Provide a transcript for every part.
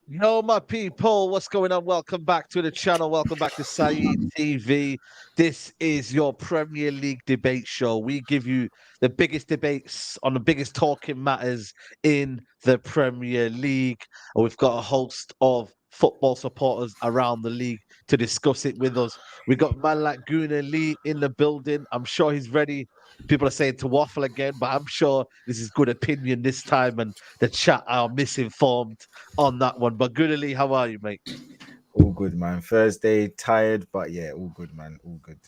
Yo, my people, what's going on? Welcome back to the channel. Welcome back to Saeed TV. This is your Premier League debate show. We give you the biggest debates on the biggest talking matters in the Premier League. And we've got a host of football supporters around the league to discuss it with us. We got man like Guna Lee in the building. I'm sure he's ready. People are saying to waffle again, but I'm sure this is good opinion this time, and the chat are misinformed on that one. But Goodly, how are you, mate? All good, man. Thursday, tired, but yeah, all good, man. All good.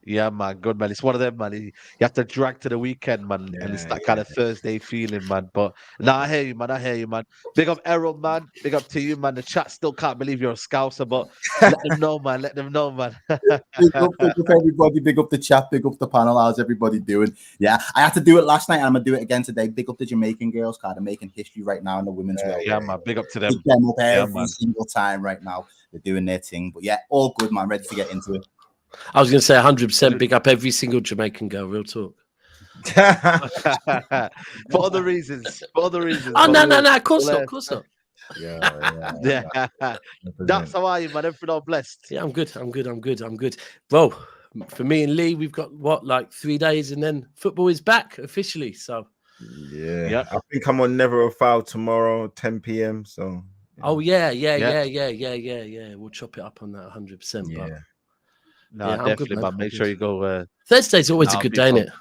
Yeah, man, good man. It's one of them, man. You have to drag to the weekend, man, and it's Yeah, that kind of Thursday feeling, man. But now I hear you, man. I hear you, man. Big up Errol, man. Big up to you, man. The chat still can't believe you're a Scouser, but let them know, man. Let them know, man. Big up everybody, big up the chat, big up the panel. How's everybody doing? Yeah, I had to do it last night and I'm gonna do it again today. Big up the Jamaican girls, kind of making history right now in the women's world. Yeah, man. Big up to them. Big them up Yeah, every man. single time right now. They're doing their thing. But yeah, all good, man. Ready to get into it. I was going to say 100% big up every single Jamaican girl, real talk. For other reasons. For other reasons. Oh, but no, we'll- of course we'll, not, of course not. Yeah. That's how are you, man? Everything all blessed. Yeah, I'm good. Bro, for me and Lee, we've got, like 3 days and then football is back officially, so. Yeah. Yep. I think I'm on Never a Foul tomorrow, 10 p.m. So. Oh, yeah. We'll chop it up on that 100%. Yeah. But No, Yeah, I'm definitely, good, man. man. I'm Make good. sure you go. Thursday's always a I'll good be day, fun. innit?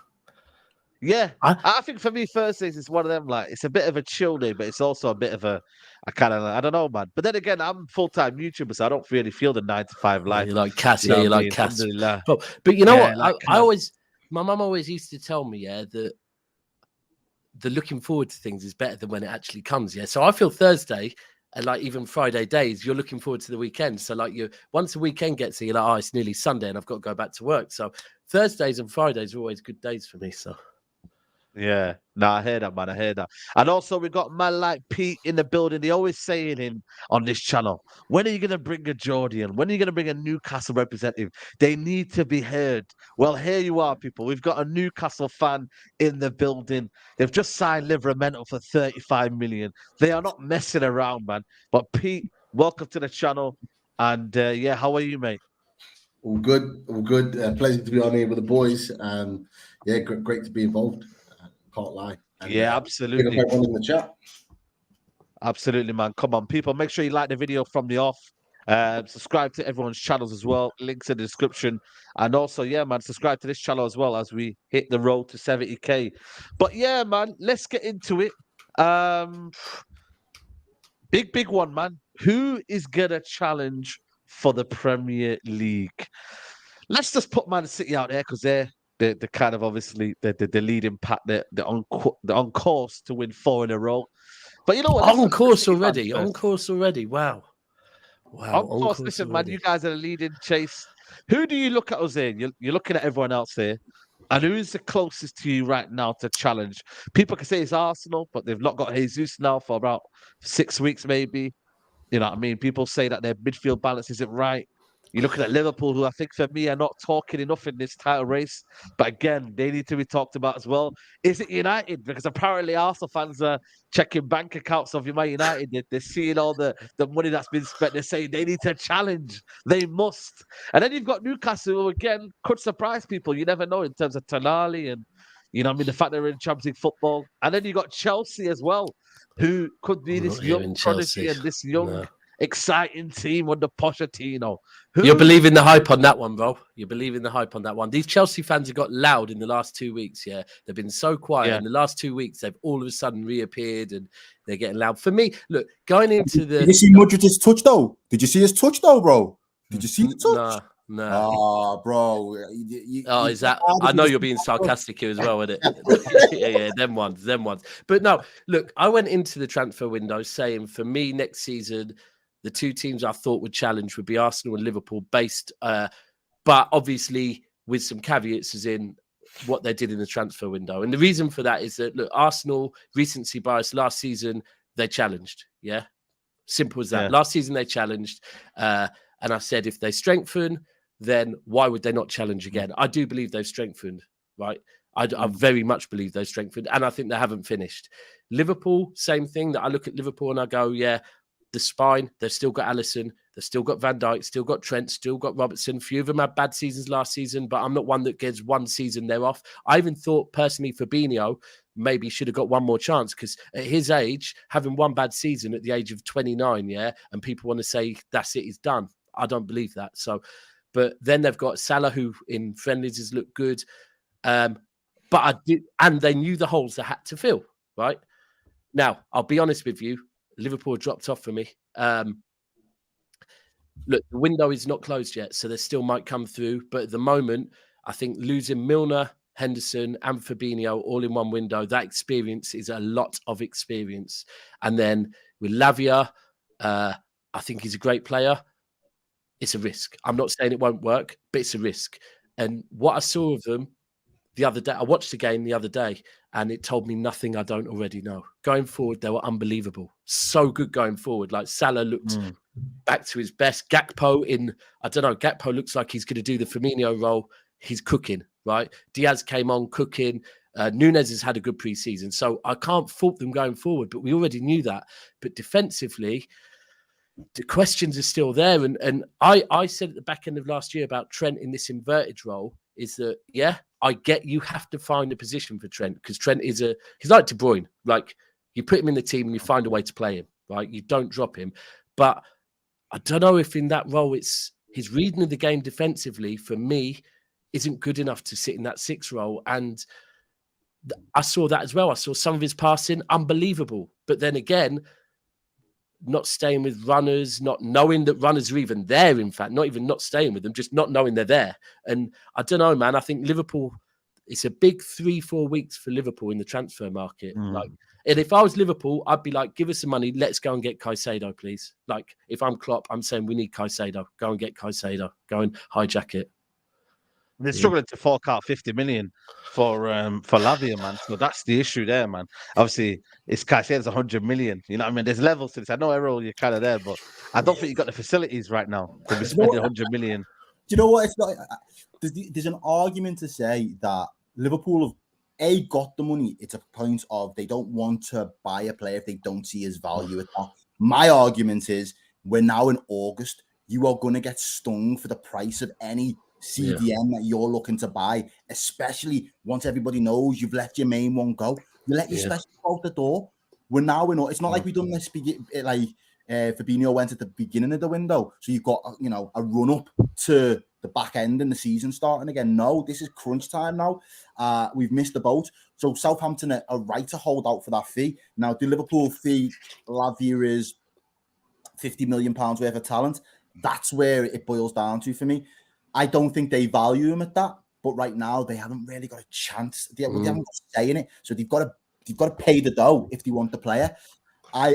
Yeah, I- I think for me, Thursdays is one of them. Like, it's a bit of a chill day, but it's also a bit of a kind of, I don't know, man. But then again, I'm full-time YouTuber, so I don't really feel the 9 to 5 life. You like Cass, You know yeah, you what I like mean? Cass. Alhamdulillah. But you know Yeah, what? like I Cass. always, my mum always used to tell me, yeah, that the looking forward to things is better than when it actually comes. Yeah. So I feel Thursday and like even Friday days, you're looking forward to the weekend. So like once the weekend gets here, you're like, oh, it's nearly Sunday and I've got to go back to work. So Thursdays and Fridays are always good days for me. So Yeah, no, I hear that, man. I hear that. And also, we got man like Pete in the building. They always saying him on this channel, when are you going to bring a Geordian? When are you going to bring a Newcastle representative? They need to be heard. Well, here you are, people. We've got a Newcastle fan in the building. They've just signed Livramento for 35 million. They are not messing around, man. But Pete, welcome to the channel. And yeah, how are you, mate? All good, all good. Pleasure to be on here with the boys. Yeah, great to be involved. Can't lie. And, Yeah, big up absolutely. everyone in the chat. Absolutely, man. Come on, people. Make sure you like the video from the off. Subscribe to everyone's channels as well. Links in the description. And also, yeah, man, subscribe to this channel as well as we hit the road to 70K. But yeah, man, let's get into it. Big one, man. Who is gonna challenge for the Premier League? Let's just put Man City out there because they're the kind of obviously the leading pack. They're on course to win 4 in a row. But you know what? Let's on look at the course City fans already. first. On course already. Wow. On course, listen, man, you guys are the leading chase. Who do you look at us here? You're looking at everyone else here. And who is the closest to you right now to challenge? People can say it's Arsenal, but they've not got Jesus now for about 6 weeks, maybe. You know what I mean? People say that their midfield balance isn't right. You're looking at Liverpool, who I think for me are not talking enough in this title race. But again, they need to be talked about as well. Is it United? Because apparently Arsenal fans are checking bank accounts of Man United. They're seeing all the money that's been spent. They're saying they need to challenge. They must. And then you've got Newcastle, who again could surprise people. You never know in terms of Tonali and, you know what I mean, the fact they're in Champions League football. And then you got Chelsea as well, who could be this young prodigy and this young exciting team under Pochettino. You're believing the hype on that one, bro. You're believing the hype on that one. These Chelsea fans have got loud in the last 2 weeks. Yeah, they've been so quiet. Yeah. In the last 2 weeks, they've all of a sudden reappeared and they're getting loud. For me, look, going into the. Did you see Mudrik's touch though? Did you see his touch though, bro? Did you see the touch? No. Oh, bro. Is that? I know you're being sarcastic here as well, isn't it? yeah, them ones. But no, look, I went into the transfer window saying for me next season, the two teams I thought would challenge would be Arsenal and Liverpool, based, but obviously with some caveats as in what they did in the transfer window. And the reason for that is that, look, Arsenal, recency bias, last season, they challenged. Yeah. Simple as that. Yeah. Last season, they challenged. And I said, if they strengthen, then why would they not challenge again? I do believe they've strengthened, right? I very much believe they've strengthened. And I think they haven't finished. Liverpool, same thing. That I look at Liverpool and I go, yeah, the spine. They've still got Alisson. They've still got Van Dijk, still got Trent, still got Robertson. A few of them had bad seasons last season, but I'm not one that gets one season they're off. I even thought personally Fabinho maybe should have got one more chance, because at his age, having one bad season at the age of 29, and people want to say that's it, he's done. I don't believe that. So, but then they've got Salah, who in friendlies has looked good. But I did, and they knew the holes they had to fill, right? Now, I'll be honest with you, Liverpool dropped off for me. Look, the window is not closed yet, so they still might come through. But at the moment, I think losing Milner, Henderson, and Fabinho all in one window, that experience is a lot of experience. And then with Lavia, I think he's a great player. It's a risk. I'm not saying it won't work, but it's a risk. And what I saw of them the other day, I watched the game the other day, and it told me nothing I don't already know. Going forward, they were unbelievable. So good going forward. Like Salah looked back to his best. Gakpo looks like he's going to do the Firmino role. He's cooking, right? Diaz came on cooking. Nunez has had a good preseason. So I can't fault them going forward, but we already knew that. But defensively, the questions are still there. And I said at the back end of last year about Trent in this inverted role is that, I get you have to find a position for Trent, because Trent he's like De Bruyne. Like, you put him in the team and you find a way to play him, right? You don't drop him. But I don't know if in that role it's his reading of the game defensively, for me, isn't good enough to sit in that 6 role. And I saw that as well. I saw some of his passing, unbelievable. But then again, not staying with runners, not knowing that runners are even there, in fact, not even not staying with them, just not knowing they're there. And I don't know, man, I think Liverpool, it's a big 3-4 weeks for Liverpool in the transfer market. Like, and if I was Liverpool, I'd be like, give us some money, let's go and get Caicedo, please. Like, if I'm Klopp, I'm saying we need Caicedo. Go and get Caicedo. Go and hijack it. They're struggling to fork out 50 million for Lavia, man. So that's the issue there, man. Obviously, it's Caicedo's 100 million. You know what I mean? There's levels to this. I know, Errol, you're kind of there, but I don't think you've got the facilities right now to be spending 100 million. Do you know what? It's not. There's an argument to say that Liverpool have got the money. It's a point of they don't want to buy a player if they don't see his value at that. My argument is we're now in August. You are going to get stung for the price of any CDM that you're looking to buy, especially once everybody knows you've let your main one go. You let your special out the door. We're now in. It's not like we've done this like Fabinho went at the beginning of the window, so you've got a run up to the back end and the season starting again. No, this is crunch time now. We've missed the boat. So Southampton are right to hold out for that fee. Now, the Liverpool fee, Lavia is £50 million worth of talent. That's where it boils down to for me. I don't think they value him at that, but right now they haven't really got a chance. They haven't got a say in it, so they've got to pay the dough if they want the player. I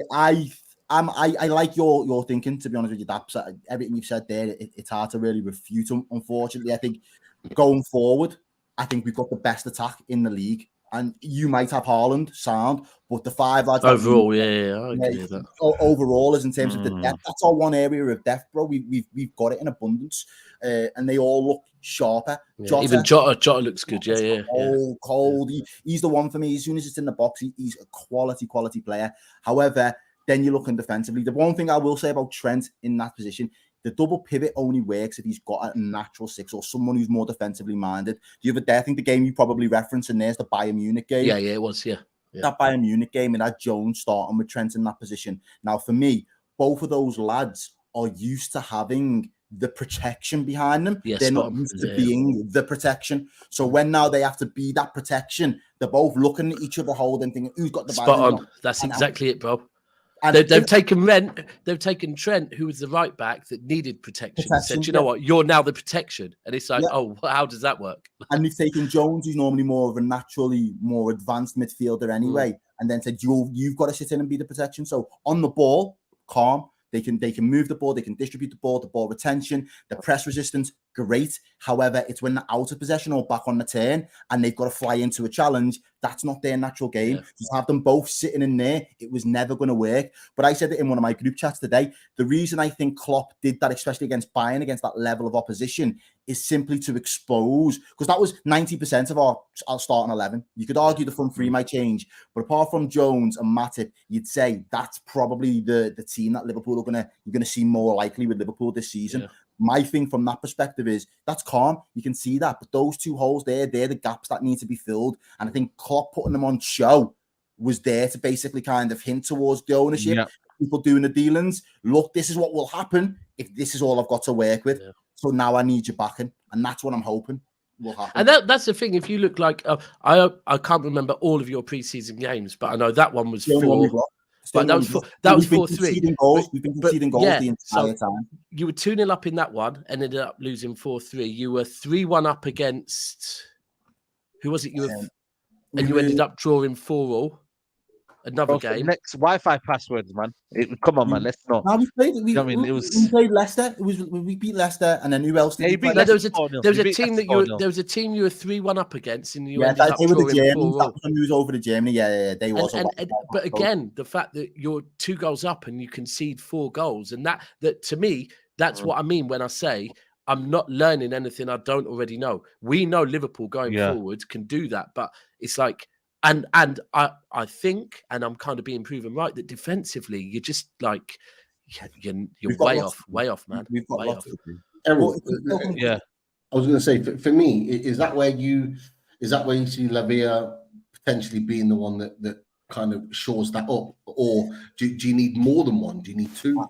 like your thinking, to be honest with you, Daps. Everything you've said there, it's hard to really refute them. Unfortunately, I think going forward, I think we've got the best attack in the league. And you might have Haaland sound, but the 5 lads overall, I agree with that. Overall, is in terms of the depth. That's our one area of depth, bro. We've got it in abundance, and they all look sharper. Yeah, even Jota looks good. Cold. He's the one for me. As soon as it's in the box, he's a quality player. However, then you're looking defensively. The one thing I will say about Trent in that position, the double pivot only works if he's got a natural 6 or someone who's more defensively minded. The other day, I think the game you probably referenced in there's the Bayern Munich game. Yeah, it was, yeah. That Bayern Munich game, and that Jones starting with Trent in that position. Now, for me, both of those lads are used to having the protection behind them. They're not used to being the protection. So when now they have to be that protection, they're both looking at each other, holding, thinking, who's got the ball? Spot on. That's exactly it, bro. And they've taken Trent, who was the right back that needed protection. Said, you know what, you're now the protection. And it's like, oh, how does that work? And they've taken Jones, who's normally more of a naturally more advanced midfielder anyway, and then said, you've got to sit in and be the protection. So on the ball, calm. They can move the ball, they can distribute the ball retention, the press resistance, great. However, it's when they're out of possession or back on the turn and they've got to fly into a challenge. That's not their natural game. Yeah. Just have them both sitting in there. It was never going to work. But I said it in one of my group chats today. The reason I think Klopp did that, especially against Bayern, against that level of opposition, is simply to expose, because that was 90% of our starting 11. You could argue the front three might change, but apart from Jones and Matip, you'd say that's probably the team that Liverpool you're gonna see more likely with Liverpool this season. Yeah. My thing from that perspective is that's calm. You can see that, but those two holes there, they're the gaps that need to be filled. And I think Klopp putting them on show was there to basically kind of hint towards the ownership, people doing the dealings. Look, this is what will happen if this is all I've got to work with. Yeah. So now I need you backing, and that's what I'm hoping will happen. And that's the thing. If you look like I can't remember all of your preseason games, but I know that one was 4. But that was 4-3. We've been conceding goals the entire time. You were 2-0 up in that one, and ended up losing 4-3. You were 3-1 up against who was it? You were, and you ended up drawing 4-4. Another game. Next Wi-Fi passwords, man. Come on, man. Let's not. No, we played Leicester. We beat Leicester, and then who else did we play? There was a team you were 3-1 up against, and you ended up they were the Germans. That was when we was over to Germany. Yeah, they was. But again, the fact that you're 2 goals up and you concede 4 goals, and that to me, that's what I mean when I say I'm not learning anything I don't already know. We know Liverpool going forward can do that, but it's like. And I think, and I'm kind of being proven right, that defensively you're just like you're way off, man. We've got way off. Yeah, I was going to say for me, is that where you see Lavia potentially being the one that kind of shores that up, or do you need more than one? Do you need 2?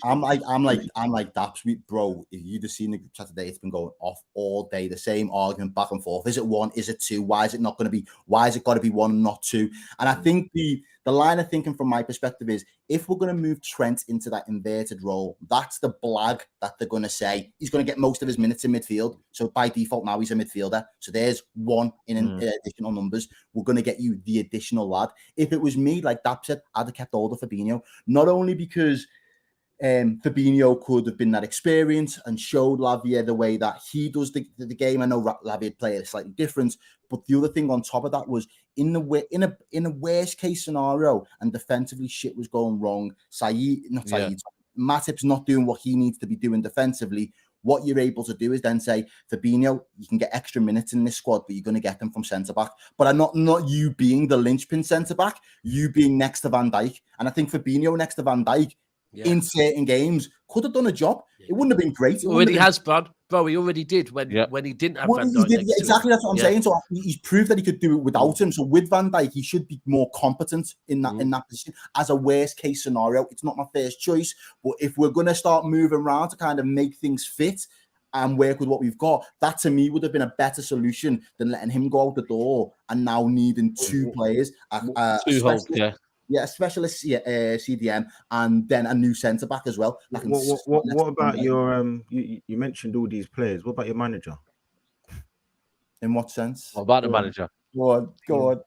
I'm like Daps, bro. If you'd have seen the group chat today, it's been going off all day. The same argument back and forth. Is it 1? Is it 2? Why is it not going to be? Why is it got to be 1 and not 2? And I think the line of thinking from my perspective is if we're going to move Trent into that inverted role, that's the blag that they're going to say he's going to get most of his minutes in midfield. So by default now he's a midfielder. So there's 1 in additional numbers. We're going to get you the additional lad. If it was me, like Dap said, I'd have kept hold of Fabinho, not only because Fabinho could have been that experience and showed Lavia the way that he does the game. I know Lavia played it slightly different, but the other thing on top of that was in a worst case scenario and defensively shit was going wrong. Matip's not doing what he needs to be doing defensively. What you're able to do is then say, Fabinho, you can get extra minutes in this squad, but you're going to get them from centre-back. But I'm not you being the linchpin centre-back, you being next to Van Dijk. And I think Fabinho next to Van Dijk in certain games could have done a job. It wouldn't have been great. Already has, bro. He already did when he didn't have Van Dijk. Exactly, that's what I'm saying. So he's proved that he could do it without him. So with Van Dijk, he should be more competent in that position. As a worst case scenario, it's not my first choice, but if we're going to start moving around to kind of make things fit and work with what we've got, that to me would have been a better solution than letting him go out the door and now needing 2 players. A specialist CDM, and then a new centre back as well. What about your you mentioned all these players? What about your manager? In what sense? What about the manager? Go on.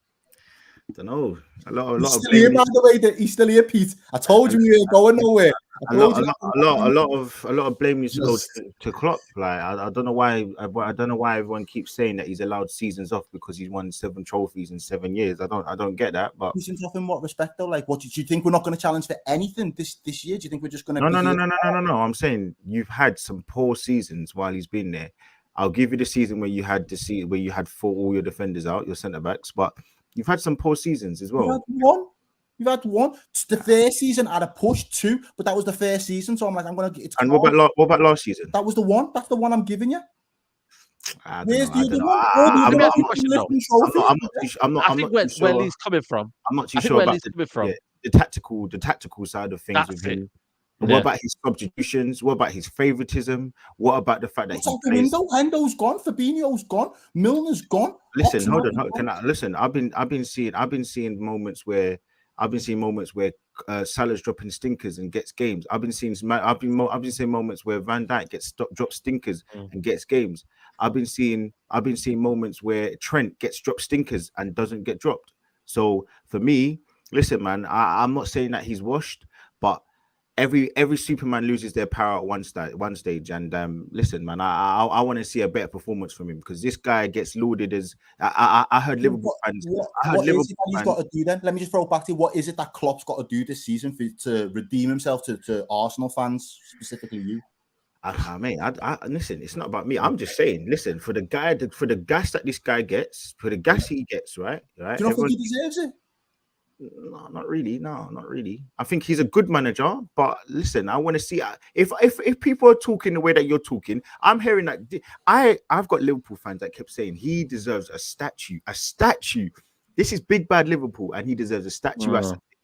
I don't know. A lot he's of still here, by the way. He's still here, Pete. I told you we were going nowhere. A lot of blame needs to go to Klopp. Like I don't know why. I don't know why everyone keeps saying that he's allowed seasons off because he's won 7 trophies in 7 years. I don't get that. But seasons off in what respect though? Like, what do you think we're not going to challenge for anything this year? Do you think we're just going to? No. I'm saying you've had some poor seasons while he's been there. I'll give you the season where you had all your defenders out, your centre backs, but you've had some poor seasons as well. You've had 1. The first season had a push 2, but that was the first season. So I'm like, I'm gonna get it. And what about last season? That was the one. That's the one I'm giving you. I think where he's coming from. I'm not too sure about the tactical side of things with him. What about his substitutions? What about his favoritism? What about the fact that Hendo's gone, Fabinho's gone, Milner's gone. Listen, hold on. Listen, I've been seeing moments where Salah's dropping stinkers and gets games. I've been seeing moments where Van Dijk drops stinkers and gets games. I've been seeing moments where Trent gets dropped stinkers and doesn't get dropped. So for me, listen, man, I'm not saying that he's washed, but every Superman loses their power at one stage. And listen, man, I want to see a better performance from him, because this guy gets lauded as I heard Liverpool fans. What is it that he's got to do then? Let me just throw it back to you. What is it that Klopp's got to do this season to redeem himself to Arsenal fans, specifically you? I mean, I listen. It's not about me. I'm just saying. Listen, for the gas that this guy gets, for the gas he gets, right. Do you not think he deserves it? No, not really. No, not really. I think he's a good manager, but listen, I want to see if people are talking the way that you're talking. I'm hearing that I've got Liverpool fans that kept saying he deserves a statue. A statue. This is big bad Liverpool, and he deserves a statue.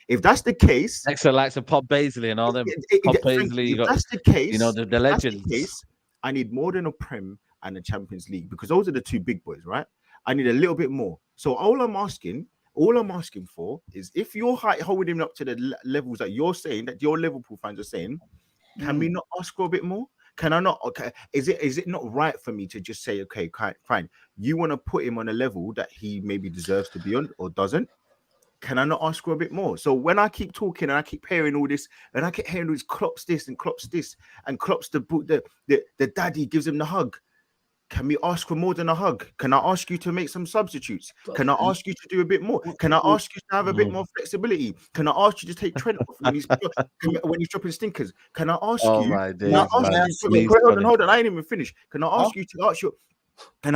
If that's the case, next to likes of Pop Paisley and all them. Pop Paisley, that's the case. You know the legends. I need more than a Prem and a Champions League, because those are the two big boys, right? I need a little bit more. So all I'm asking for is, if you're holding him up to the levels that you're saying, that your Liverpool fans are saying, can we not ask for a bit more? Can I not? Okay, is it not right for me to just say, okay, fine, you want to put him on a level that he maybe deserves to be on or doesn't? Can I not ask for a bit more? So when I keep talking and I keep hearing all this, and I keep hearing all this, Klopp's this and Klopp's this, and Klopp's the daddy gives him the hug. Can we ask for more than a hug? Can I ask you to make some substitutes? Can I ask you to do a bit more? Can I ask you to have a bit more flexibility? Can I ask you to take Trent off when he's dropping stinkers? Can I ask you? Hold on, I ain't even finished. Can I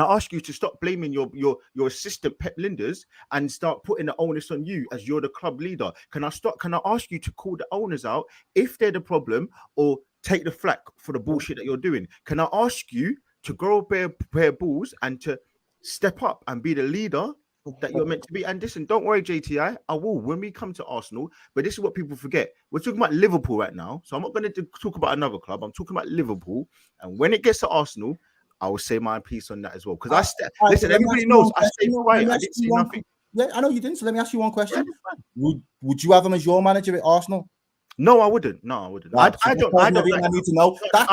ask you to stop blaming your assistant Pep Linders and start putting the onus on you, as you're the club leader? Can I ask you to call the owners out if they're the problem, or take the flack for the bullshit that you're doing? Can I ask you to grow a pair of balls and to step up and be the leader that you're meant to be? And listen, don't worry, JTI, I will when we come to Arsenal. But this is what people forget. We're talking about Liverpool right now. So I'm not going to talk about another club. I'm talking about Liverpool. And when it gets to Arsenal, I will say my piece on that as well. Because listen, everybody knows I stayed quiet. I didn't say nothing. Yeah, I know you didn't. So let me ask you one question. Yeah, would you have him as your manager at Arsenal? No, I wouldn't. I don't. I need to know. No.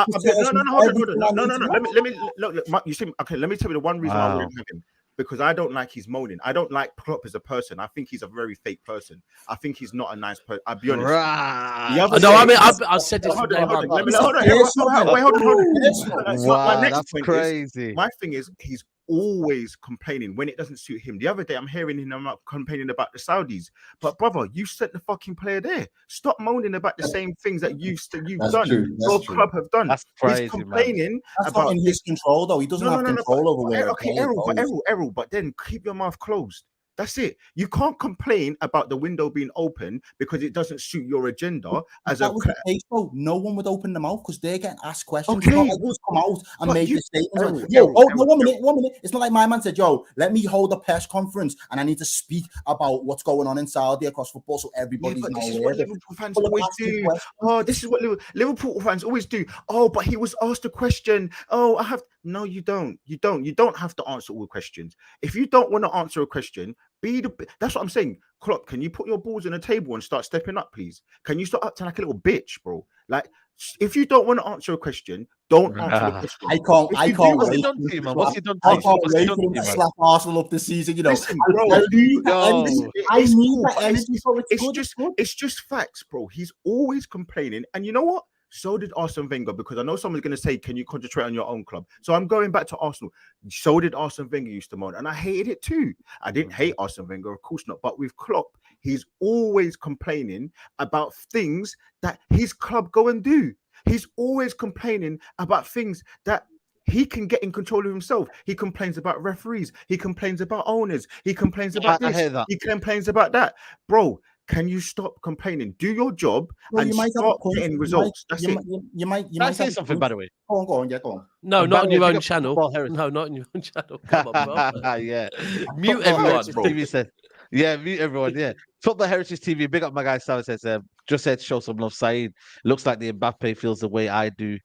Let me look. You see, okay. Let me tell you the one reason I wouldn't have him. Because I don't like his moaning. I don't like Klopp as a person. I think he's a very fake person. I think he's not a nice person. I'll be honest. I said this. Hold on. Wow, that's crazy. My thing is, he's always complaining when it doesn't suit him. The other day, I'm hearing him complaining about the Saudis. But brother, you sent the fucking player there. Stop moaning about the same things that you've done. Your club have done. That's crazy, he's complaining about not in his control, though. He doesn't have control over where. Okay, Errol, but then keep your mouth closed. That's it. You can't complain about the window being open because it doesn't suit your agenda. As that was the case, though, no one would open them out because they're getting asked questions. Okay, just come out and make the statements. One minute. It's not like my man said, "Yo, let me hold a press conference and I need to speak about what's going on in Saudi across football, so everybody's this is what Liverpool fans always do. This is what Liverpool fans always do. Oh, but he was asked a question. Oh, I have. No, you don't. You don't have to answer all the questions. If you don't want to answer a question, that's what I'm saying. Klopp, can you put your balls on the table and start stepping up, please? Can you start acting like a little bitch, bro? Like, if you don't want to answer a question, don't answer the question. I can't what's he done to you, man? What's he done to you? I can't wait for him to slap Arsenal up this season. You know, listen, bro, it's just facts, bro. He's always complaining, and you know what? So did Arsene Wenger, because I know someone's going to say, can you concentrate on your own club? So I'm going back to Arsenal. So did Arsene Wenger used to moan, and I hated it too. I didn't hate Arsene Wenger, of course not. But with Klopp, he's always complaining about things that his club go and do. He's always complaining about things that he can get in control of himself. He complains about referees. He complains about owners. He complains about this. He complains about that. Bro, can you stop complaining? Do your job and start getting results. That's it. You might say something, by the way. Go on. Yeah, go on. No, not on your own channel. No, not on your own channel. Come on, bro. Yeah. Mute everyone. TV said, yeah, mute everyone. Yeah. Football Heritage TV. Big up my guy. Sarah says, just said show some love. Saeed looks like the Mbappe feels the way I do.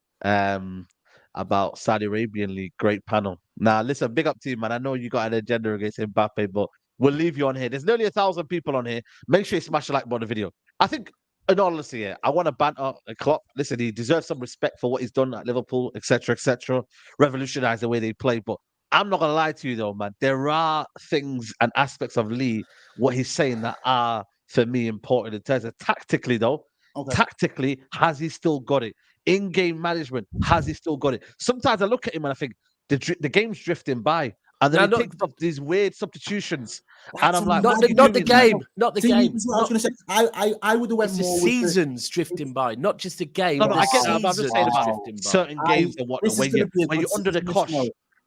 About Saudi Arabian League. Great panel. Now, listen, big up to you, man. I know you got an agenda against Mbappe, but we'll leave you on here. There's nearly 1,000 people on here. Make sure you smash the like button on the video. I think, in all honesty, I want to banter Klopp. Listen, he deserves some respect for what he's done at Liverpool, etc., etc. Revolutionized the way they play. But I'm not going to lie to you, though, man. There are things and aspects of Lee, what he's saying, that are, for me, important in terms of tactically, though. Okay. Tactically, has he still got it? In-game management, has he still got it? Sometimes I look at him and I think the game's drifting by, and then he takes off these weird substitutions, and I'm like, not the game, not the game. I was going to say, I would have went it's more the seasons drifting by, not just the game. No, I get that. I'm just saying about certain games and whatnot. When you're under the cosh,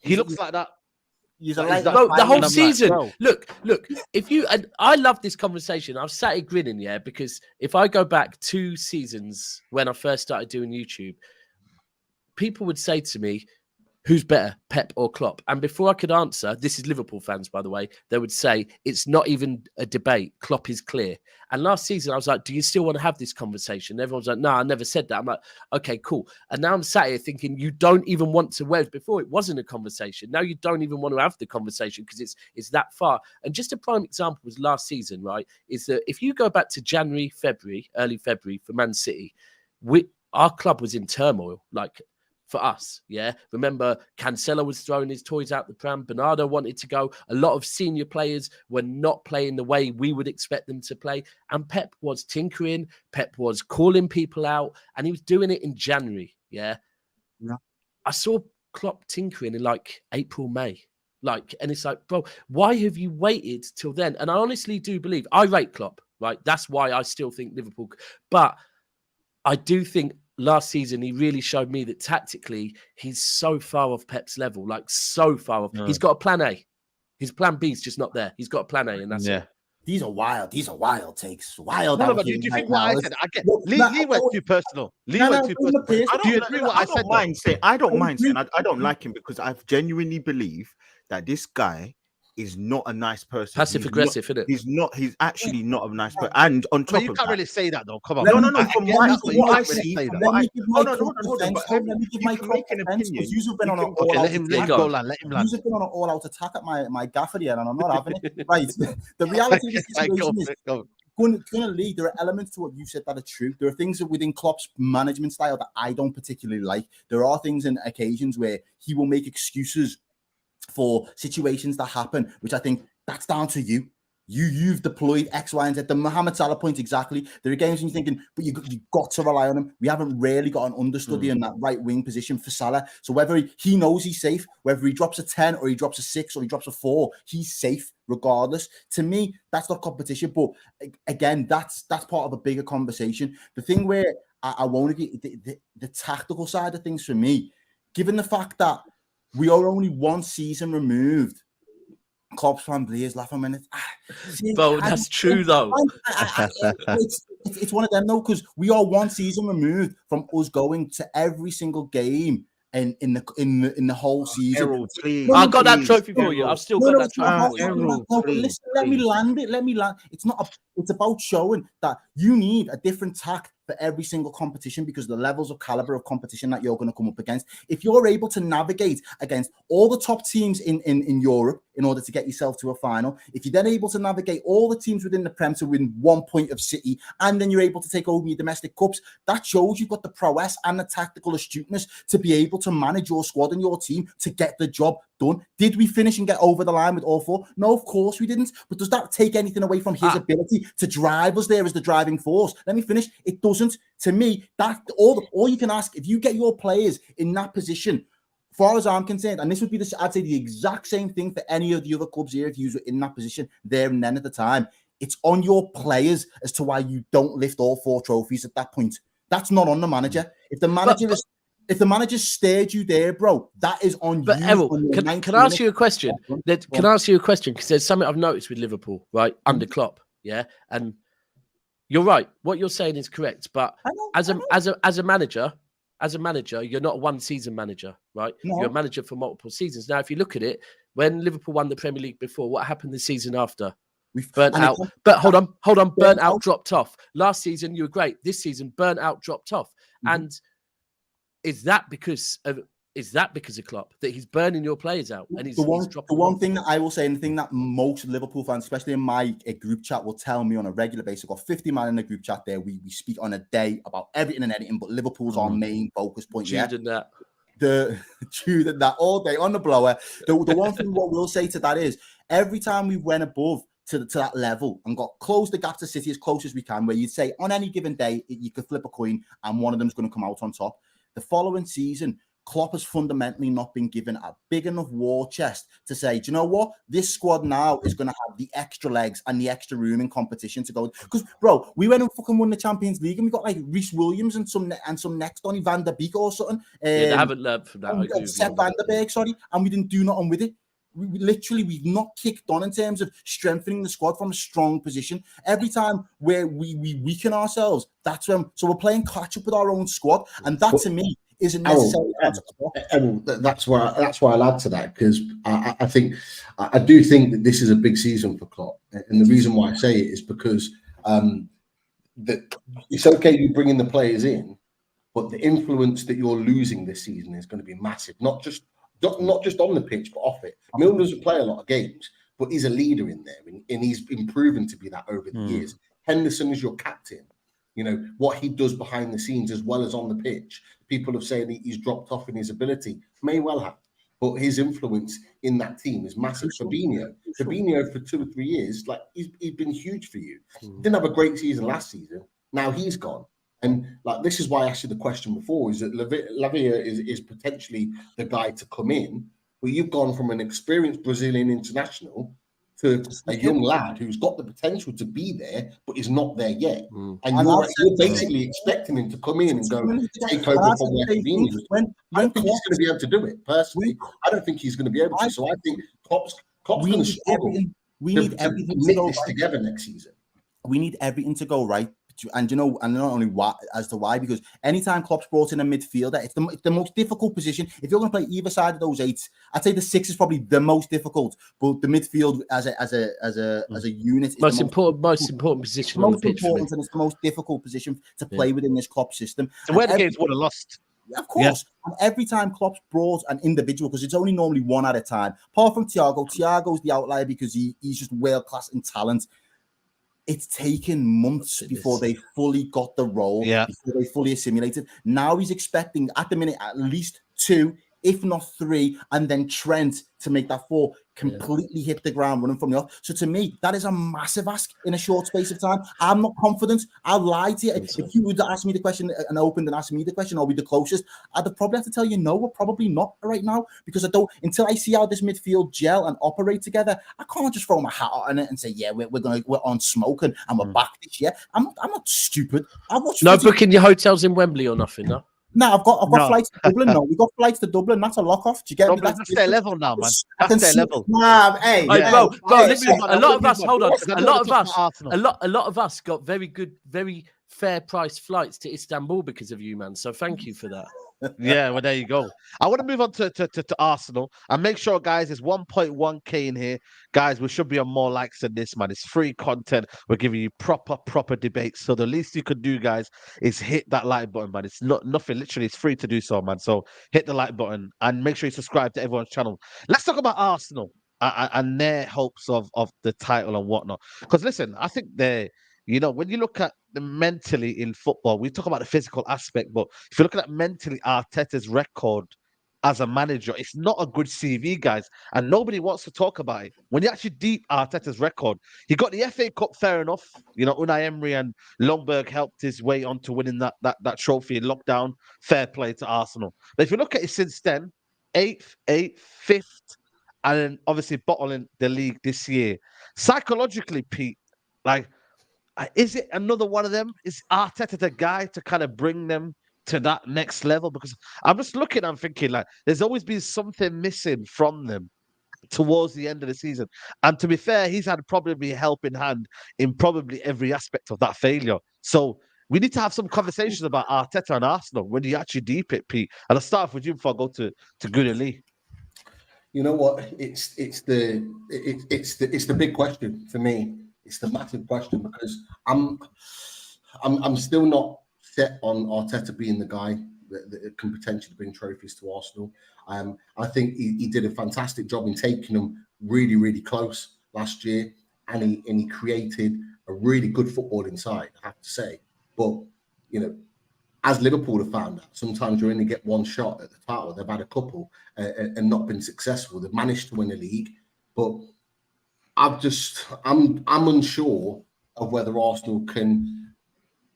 he looks like that. The whole season. Like, look. If you and I love this conversation. I've sat here grinning, yeah, because if I go back 2 seasons when I first started doing YouTube, people would say to me, "Who's better, Pep or Klopp?" And before I could answer, this is Liverpool fans, by the way, they would say it's not even a debate. Klopp is clear. And last season, I was like, "Do you still want to have this conversation?" And everyone's like, "No, I never said that." I'm like, "Okay, cool." And now I'm sat here thinking, you don't even want to. Whereas before, it wasn't a conversation. Now you don't even want to have the conversation because it's that far. And just a prime example was last season, right? Is that if you go back to January, February, early February for Man City, our club was in turmoil, like. For us, yeah. Remember, Cancelo was throwing his toys out the pram. Bernardo wanted to go. A lot of senior players were not playing the way we would expect them to play. And Pep was tinkering. Pep was calling people out. And he was doing it in January, yeah. I saw Klopp tinkering in like April, May. And it's like, bro, why have you waited till then? And I honestly do believe, I rate Klopp, right? That's why I still think Liverpool. But I do think last season, he really showed me that tactically, he's so far off Pep's level, like so far off. He's got a plan A. His plan B is just not there. He's got a plan A, and that's it. These are wild takes. Wild. No, but do you think what I said? I get Lee went too personal. Lee went too personal. Do you agree what I said? I don't mind saying I don't like him because I genuinely believe that this guy is not a nice person. Passive aggressive, isn't it? He's actually not a nice person. And on top of that, you can't really say that though. Come on. No. From what I see, let me give my opinion. You've been on an all-out attack at my gaffer here, and I'm not having it. Right. The reality of the situation is going to lead. There are elements to what you said that are true. There are things within Klopp's management style that I don't particularly like. There are things and occasions where he will make excuses for situations that happen, which I think that's down to you. You've deployed X, Y, and Z. The Mohamed Salah point exactly. There are games when you're thinking, but you've got to rely on him. We haven't really got an understudy in that right wing position for Salah. So whether he knows he's safe, whether he drops a 10 or he drops a 6 or he drops a 4, he's safe regardless. To me, that's not competition. But again, that's part of a bigger conversation. The thing where I won't agree, the tactical side of things for me, given the fact that we are only 1 season removed. Klopp's fan players laugh a minute. Bro, that's true though. It's one of them though, because we are 1 season removed from us going to every single game in the whole season. Errol, I got that trophy for you. I've still got that trophy for you. Listen, let me land it. It's not. It's about showing that you need a different tack for every single competition because the levels of caliber of competition that you're going to come up against. If you're able to navigate against all the top teams in Europe in order to get yourself to a final, if you're then able to navigate all the teams within the Prem to win 1 point of City, and then you're able to take over your domestic cups, that shows you've got the prowess and the tactical astuteness to be able to manage your squad and your team to get the job done. Did we finish and get over the line with all 4? No, of course we didn't. But does that take anything away from his ability to drive us there as the driving force? Let me finish. It doesn't. To me, that all you can ask, if you get your players in that position, as far as I'm concerned, and this would be I'd say the exact same thing for any of the other clubs here if you were in that position there and then at the time. It's on your players as to why you don't lift all 4 trophies at that point. That's not on the manager. If the manager if the manager stared you there, bro, that is on you. But Errol, can I ask you a question? Can I ask you a question? Because there's something I've noticed with Liverpool, right, under Klopp, yeah? And you're right. What you're saying is correct. But as a manager, you're not a 1 season manager, right? No. You're a manager for multiple seasons. Now, if you look at it, when Liverpool won the Premier League before, what happened the season after? We've burnt out. But hold on. Burnt out, dropped off. Last season, you were great. This season, burnt out, dropped off. Mm-hmm. And is that because of Klopp that he's burning your players out? And he's dropping the one thing that I will say, and the thing that most Liverpool fans, especially in my group chat, will tell me on a regular basis. I've got 50 man in the group chat there. We speak on a day about everything and anything, but Liverpool's our main focus point. That all day on the blower. The one thing what we'll say to that is every time we went above to that level and got closed the gap to City as close as we can, where you'd say on any given day you could flip a coin and one of them's going to come out on top. The following season, Klopp has fundamentally not been given a big enough war chest to say, do you know what? This squad now is going to have the extra legs and the extra room in competition to go. Because, bro, we went and fucking won the Champions League and we got like Reece Williams and some next Donny van der Beek or something. Yeah, they haven't learned from that. Seb van der Beek, sorry, and we didn't do nothing with it. We've not kicked on in terms of strengthening the squad from a strong position. Every time where we weaken ourselves, that's when. So we're playing catch up with our own squad, and that to me isn't necessarily. That's why I'll add to that, because I do think that this is a big season for Klopp, and the reason why I say it is because that it's okay you bringing the players in, but the influence that you're losing this season is going to be massive. Not just on the pitch, but off it. Milner doesn't play a lot of games, but he's a leader in there, and he's been proven to be that over the years. Henderson is your captain. You know, what he does behind the scenes as well as on the pitch. People have said he's dropped off in his ability. May well have. But his influence in that team is massive. Fabinho for 2 or 3 years, like he's been huge for you. Didn't have a great season last season. Now he's gone. And like this is why I asked you the question before, is that Lavia is potentially the guy to come in, where you've gone from an experienced Brazilian international to a young lad who's got the potential to be there, but is not there yet. And you're basically expecting him to come in and go take over from where Fabinho is. I don't think he's going to be able to do it, personally. I don't think he's going to be able to. So I think Klopp's going to struggle. We need everything to go this together next season. We need everything to go right. And not only why, because anytime Klopp's brought in a midfielder, it's the most difficult position. If you're going to play either side of those 8, I'd say the 6 is probably the most difficult. But the midfield as a unit, is most important position on the pitch. And it's the most difficult position to play within this Klopp system. So where the games would have lost. Of course. Yeah. And every time Klopp's brought an individual, because it's only normally one at a time. Apart from Thiago's the outlier because he's just world class in talent. It's taken months before they fully got the role, before they fully assimilated. Now he's expecting, at the minute, at least 2, if not 3, and then Trent to make that 4 completely hit the ground running from the off. So to me, that is a massive ask in a short space of time. I'm not confident. I'll lie to you. If you would ask me the question and opened and asked me the question, are we the closest? I'd probably have to tell you, no, we're probably not right now, because until I see how this midfield gel and operate together, I can't just throw my hat on it and say, yeah, we're on smoke and we're back this year. I'm not stupid. No booking your hotels in Wembley or nothing, no? No, I've got flights to Dublin. No, we got flights to Dublin. That's a lock off. Do you get me? That's their level now, man. That's their level. Hey, bro, listen. A lot of us, hold on. A lot of us got very good, very fair price flights to Istanbul because of you, man. So thank you for that. Yeah, well, there you go. I want to move on to Arsenal and make sure, guys, there's 1.1k in here. Guys, we should be on more likes than this, man. It's free content. We're giving you proper debates. So the least you could do, guys, is hit that like button, man. It's nothing. Literally, it's free to do so, man. So hit the like button and make sure you subscribe to everyone's channel. Let's talk about Arsenal and their hopes of the title and whatnot. Because listen, I think when you look at the mentally in football, we talk about the physical aspect, but if you're looking at mentally Arteta's record as a manager, it's not a good CV, guys, and nobody wants to talk about it. When you actually deep Arteta's record, he got the FA Cup, fair enough. Unai Emery and Lundberg helped his way onto winning that trophy in lockdown. Fair play to Arsenal. But if you look at it since then, 8th, 5th, and then obviously bottling the league this year. Psychologically, Pete, is it another one of them? Is Arteta the guy to kind of bring them to that next level? Because I'm just looking, I'm thinking there's always been something missing from them towards the end of the season. And to be fair, he's had probably a helping hand in probably every aspect of that failure. So we need to have some conversations about Arteta and Arsenal when you actually deep it, Pete. And I'll start off with you before I go to Good Lee. You know what? It's the big question for me. It's the massive question, because I'm still not set on Arteta being the guy that can potentially bring trophies to Arsenal. I think he did a fantastic job in taking them really, really close last year, and he created a really good footballing side, I have to say. But as Liverpool have found out, sometimes you only get one shot at the title. They've had a couple and not been successful. They've managed to win a league, but I'm unsure of whether Arsenal can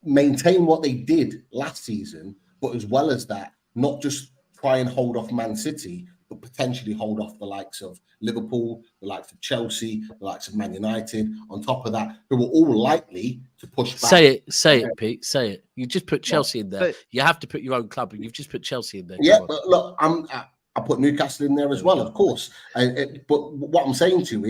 maintain what they did last season, but as well as that, not just try and hold off Man City, but potentially hold off the likes of Liverpool, the likes of Chelsea, the likes of Man United, on top of that, who are all likely to push back. Say it, Pete. Say it. You just put Chelsea in there. You have to put your own club, and you've just put Chelsea in there. Yeah, but look, I put Newcastle in there as well, of course. But what I'm saying to you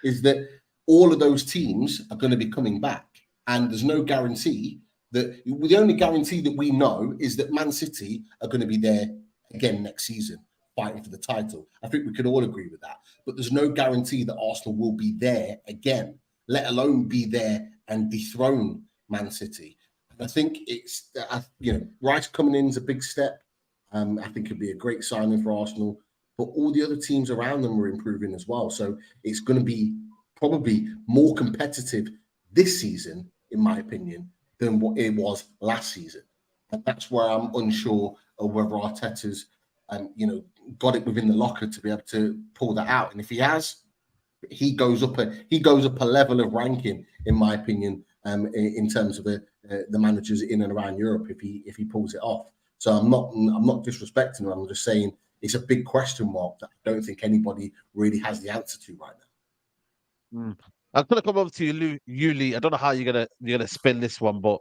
is that all of those teams are going to be coming back, and there's no guarantee that. The only guarantee that we know is that Man City are going to be there again next season, fighting for the title. I think we can all agree with that. But there's no guarantee that Arsenal will be there again, let alone be there and dethrone Man City. And I think it's, Rice coming in is a big step. I think it'd be a great signing for Arsenal. But all the other teams around them are improving as well. So it's going to be probably more competitive this season, in my opinion, than what it was last season. And that's where I'm unsure of whether Arteta's got it within the locker to be able to pull that out. And if he has, he goes up a level of ranking, in my opinion, in terms of the managers in and around Europe if he pulls it off. So I'm not disrespecting him. I'm just saying it's a big question mark that I don't think anybody really has the answer to right now. I'm gonna come over to you, Lee. I don't know how you're gonna spin this one, but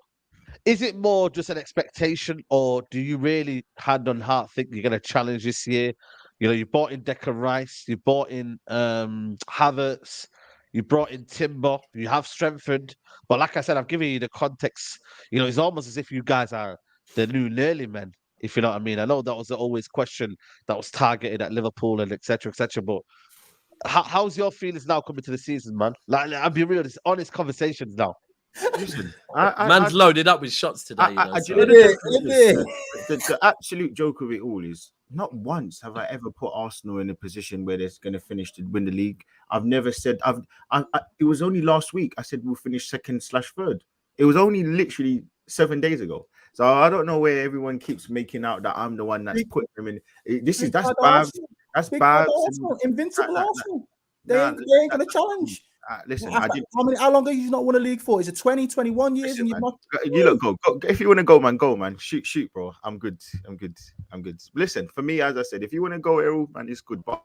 is it more just an expectation, or do you really, hand on heart, think you're going to challenge this year? You bought in Declan Rice, you bought in Havertz, you brought in Timber, you have strengthened. But like I said, I've given you the context. It's almost as if you guys are the new Nearly men, if you know what I mean. I know that was always question that was targeted at Liverpool and etc. But how's your feelings now coming to the season, man? Like, I'll be real, it's honest conversations now. Listen, man's loaded up with shots today. The absolute joke of it all is not once have I ever put Arsenal in a position where they're going to finish to win the league. I've never said. It was only last week I said we'll finish second/third. It was only literally 7 days ago. So I don't know where everyone keeps making out that I'm the one that's putting them in. That's bad. That's bad. Invincible Arsenal. They ain't going to challenge. Listen, how long have you not won a league for? Is it 20, 21 years? Listen, and you've not. You look go. If you want to go, man. Shoot, bro. I'm good. Listen, for me, as I said, if you want to go, Errol, man, it's good. But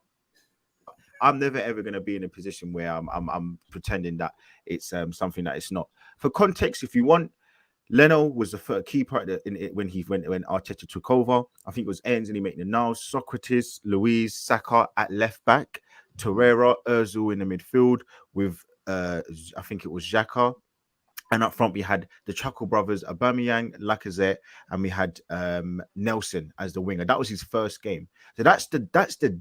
I'm never ever going to be in a position where I'm pretending that it's something that it's not. For context, if you want, Leno was the key part in it when Arteta took over. I think it was Ainsley making the nails, Socrates, Luiz, Saka at left back, Torreira, Özil in the midfield with I think it was Xhaka. And up front we had the Chuckle brothers, Aubameyang, Lacazette, and we had Nelson as the winger. That was his first game. So that's the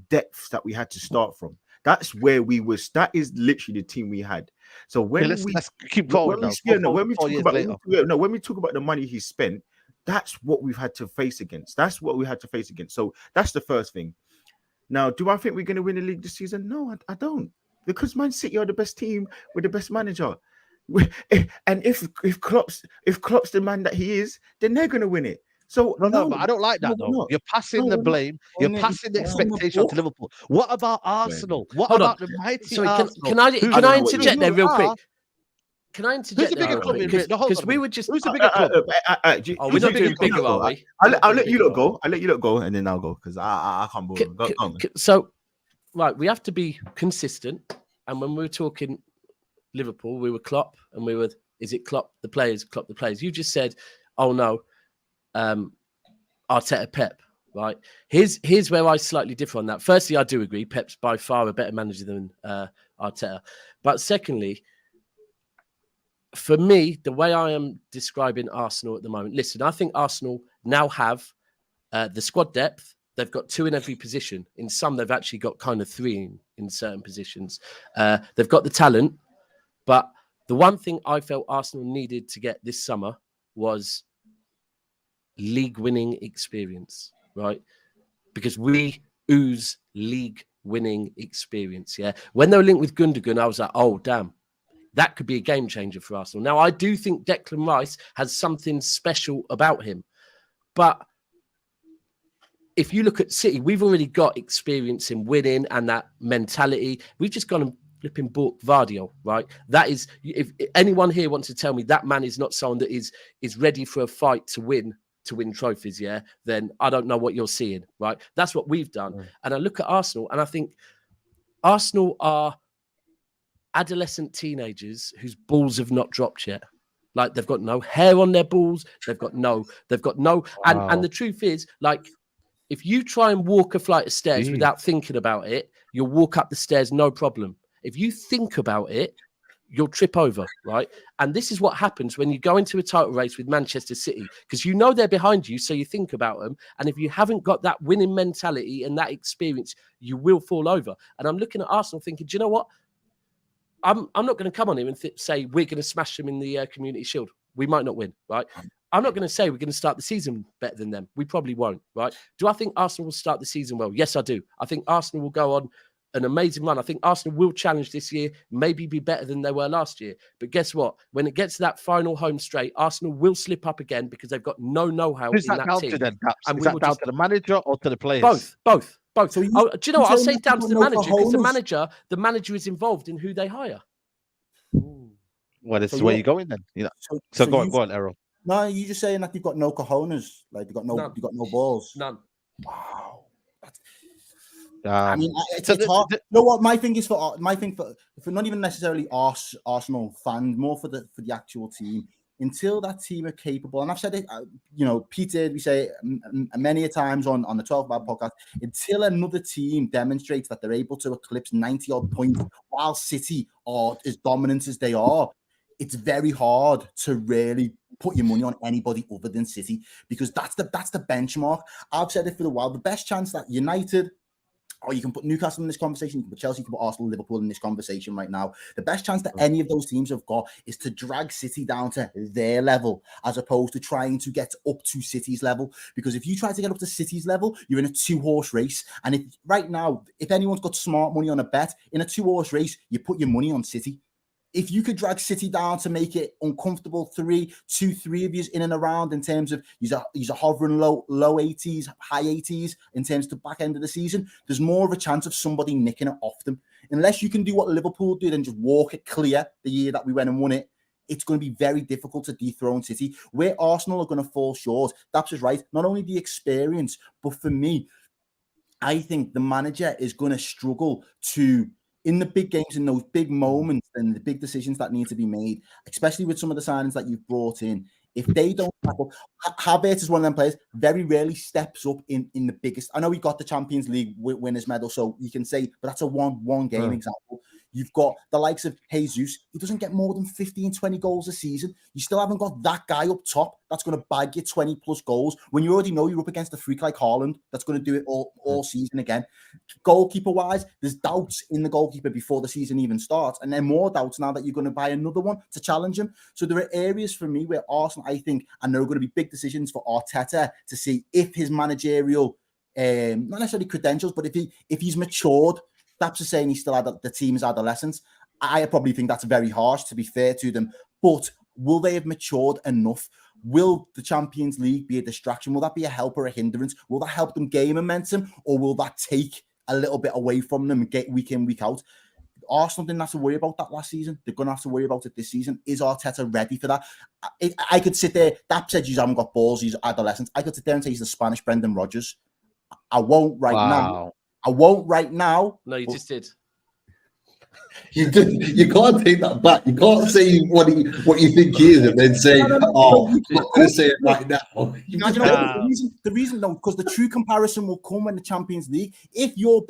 depth that we had to start from. That's where we was. That is literally the team we had. So when let's keep going when we talk about the money he spent, that's what we've had to face against. So that's the first thing. Now, do I think we're going to win the league this season? No, I don't. Because Man City are the best team with the best manager. And if Klopp's the man that he is, then they're going to win it. So no, but I don't like that though. You're passing the blame. You're passing the expectation to Liverpool. What about Arsenal? What about the mighty Arsenal? Can I interject there real quick? Can I interject there? Because we were just. Who's the bigger club? We're not doing bigger, are we? I'll let you lot go, and then I'll go because I can't believe it. So, right, we have to be consistent. And when we were talking Liverpool, we were Klopp, and we were. Is it Klopp the players? Klopp the players. You just said, "Oh no." Arteta, Pep, right? Here's where I slightly differ on that. Firstly, I do agree Pep's by far a better manager than Arteta. But secondly, for me, the way I am describing Arsenal at the moment, listen, I think Arsenal now have the squad depth. They've got 2 in every position. In some, they've actually got kind of 3 in certain positions. They've got the talent. But the one thing I felt Arsenal needed to get this summer was league-winning experience, right? Because we ooze league-winning experience, yeah? When they were linked with Gundogan, I was like, oh, damn, that could be a game changer for Arsenal. Now, I do think Declan Rice has something special about him. But if you look at City, we've already got experience in winning and that mentality. We've just gone and flipping book Vardio, right? That is, if anyone here wants to tell me that man is not someone that is ready for a fight to win trophies, yeah, then I don't know what you're seeing, right? That's what we've done. And I look at Arsenal and I think Arsenal are adolescent teenagers whose balls have not dropped yet. Like they've got no hair on their balls. They've got no, Wow. and the truth is, like, if you try and walk a flight of stairs without thinking about it, you'll walk up the stairs, no problem. If you think about it, you'll trip over, right? And this is what happens when you go into a title race with Manchester City, because you know they're behind you, so you think about them. And if you haven't got that winning mentality and that experience, you will fall over. And I'm looking at Arsenal thinking, do you know what? I'm not going to come on here and say we're going to smash them in the Community Shield. We might not win, right? I'm not going to say we're going to start the season better than them. We probably won't, right? Do I think Arsenal will start the season well? Yes, I do. I think Arsenal will go on an amazing run. I think Arsenal will challenge this year, maybe be better than they were last year. But guess what? When it gets to that final home straight, Arsenal will slip up again because they've got no know-how in that down team. To then, and is that down to the manager or to the players? Both. So do you know what? I'll say down to the manager because the manager is involved in who they hire. Well, this is where you're going then. You know? So go on, Errol. No, you just saying that you've got no cojones, like you've got no balls. None. Wow. I mean, it's hard. You know what? My thing for not even necessarily Arsenal fans, more for the actual team. Until that team are capable, and I've said it, Pete did, we say it many a times on the 12 Bad podcast, until another team demonstrates that they're able to eclipse 90-odd points while City are as dominant as they are, it's very hard to really put your money on anybody other than City, because that's the benchmark. I've said it for a while. The best chance that United, or you can put Newcastle in this conversation, you can put Chelsea, you can put Arsenal, Liverpool in this conversation right now. The best chance that any of those teams have got is to drag City down to their level, as opposed to trying to get up to City's level. Because if you try to get up to City's level, you're in a 2-horse race. And if anyone's got smart money on a bet, in a 2-horse race, you put your money on City. If you could drag City down to make it uncomfortable, 3 of you in and around in terms of you're hovering low 80s, high 80s in terms of the back end of the season, there's more of a chance of somebody nicking it off them. Unless you can do what Liverpool did and just walk it clear the year that we went and won it, it's going to be very difficult to dethrone City. Where Arsenal are going to fall short, that's just right. Not only the experience, but for me, I think the manager is going to struggle to, in the big games, in those big moments and the big decisions that need to be made, especially with some of the signings that you've brought in, if they don't tackle, Havertz is one of them players, very rarely steps up in the biggest. I know he got the Champions League winners medal, so you can say, but that's a one game example. You've got the likes of Jesus. He doesn't get more than 15, 20 goals a season. You still haven't got that guy up top that's going to bag you 20 plus goals when you already know you're up against a freak like Haaland that's going to do it all season again. Goalkeeper wise, there's doubts in the goalkeeper before the season even starts, and then more doubts now that you're going to buy another one to challenge him. So there are areas for me where Arsenal, I think, and there are going to be big decisions for Arteta to see if his managerial, not necessarily credentials, but if he's matured. That's just saying he still had the team's adolescence. I probably think that's very harsh, to be fair to them. But will they have matured enough? Will the Champions League be a distraction? Will that be a help or a hindrance? Will that help them gain momentum, or will that take a little bit away from them and get week in, week out? Arsenal didn't have to worry about that last season. They're going to have to worry about it this season. Is Arteta ready for that? I could sit there. That said, you haven't got balls. He's adolescents. I could sit there and say he's the Spanish Brendan Rodgers. I won't right now. I won't right now. No, you just did. You can't take that back. You can't say what you think he is and then say, I'm not going to say it right now. The reason though, because the true comparison will come when the Champions League. If your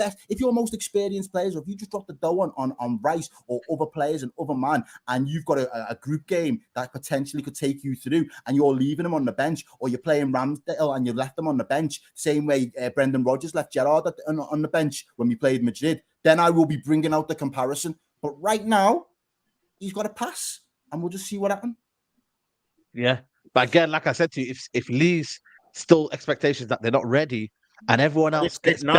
most experienced players, or if you just drop the dough on Rice or other players and other man, and you've got a group game that potentially could take you through, and you're leaving them on the bench, or you're playing Ramsdale and you left them on the bench, same way Brendan Rodgers left Gerrard on the bench when we played Madrid, then I will be bringing out the comparison. But right now, he's got a pass, and we'll just see what happens. Yeah, but again, like I said to you, if Lee's still expectations that they're not ready, and everyone else gets no.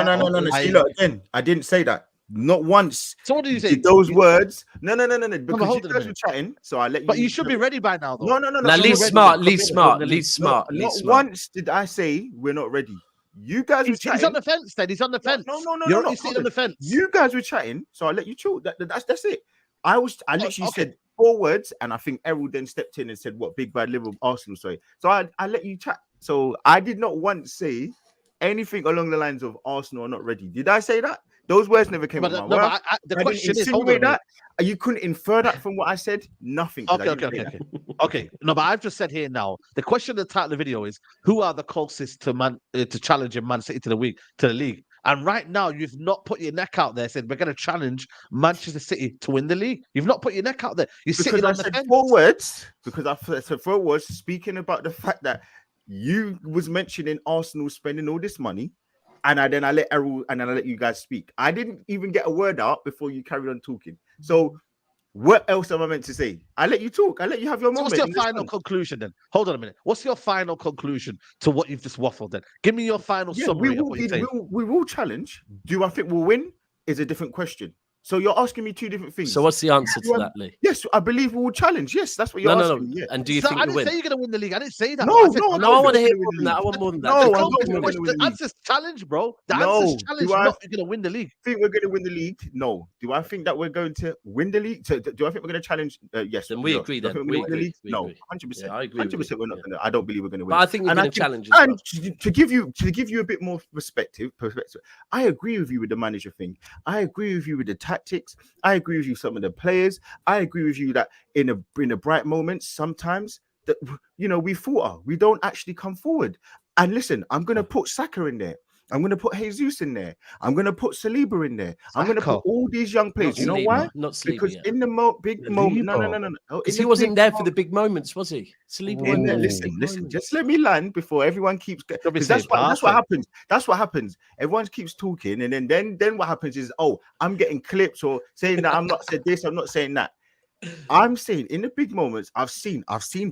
See, look, again, I didn't say that. Not once. So what do you say? Those words? No. Because you guys were chatting, so I let you. But you should be ready by now, though. No. Now, Lee's smart. Not once did I say we're not ready. You guys were chatting. He's on the fence. Then he's on the fence. No. You're sitting on the fence. You guys were chatting, so I let you talk. That's it. I literally said 4 words, and I think Errol then stepped in and said, "What big bad Liverpool Arsenal?" Sorry. So I let you chat. So I did not once say anything along the lines of Arsenal are not ready. Did I say that? Those words never came out of my mouth. The question is, that you couldn't infer that from what I said. Nothing. Okay. No, but I've just said here now. The question at the title of the video is, who are the closest to challenging Man City to the league? And right now, you've not put your neck out there saying we're going to challenge Manchester City to win the league. You've not put your neck out there. You're sitting on the fence. Because I said 4 words speaking about the fact that you was mentioning Arsenal spending all this money. And I let Errol and then I let you guys speak. I didn't even get a word out before you carried on talking. So what else am I meant to say? I let you talk. I let you have your moment. What's your final conclusion then? Hold on a minute. What's your final conclusion to what you've just waffled then? Give me your final summary of what you're saying. We will challenge. Do I think we'll win? Is a different question. So you're asking me 2 different things. So what's the answer to that, Lee? Yes, I believe we will challenge. Yes, that's what you're asking. No. And do you think I you'll didn't win? say you're going to win the league. I didn't say that. No, I want to hear more than that. I want more than that. No, the answer's challenge, bro. The answer's challenge. Not you're going to win the league. Think we're going to win the league? No. Do I think that we're going to win the league? Do I think we're going to challenge? Yes. Then we agree. Then we agree. No, 100%. Yeah, I agree. 100%. We're not going to. I don't believe we're going to win. But I think we're going to challenge. And to give you a bit more perspective, I agree with you with the manager thing. I agree with you with the tactics. I agree with you some of the players. I agree with you that in a bright moment, sometimes that we falter. We don't actually come forward. And listen, I'm gonna put Saka in there. I'm gonna put Jesus in there. I'm gonna put Saliba in there. I'm gonna put all these young players. You know why? Not Saliba, because in the big moment, no. Because he wasn't there for the big moments, was he? Saliba wasn't there. Listen. Just let me land before everyone keeps. That's what happens. That's what happens. Everyone keeps talking, and then what happens is, I'm getting clips or saying that I'm not said this. I'm not saying that. I'm saying in the big moments, I've seen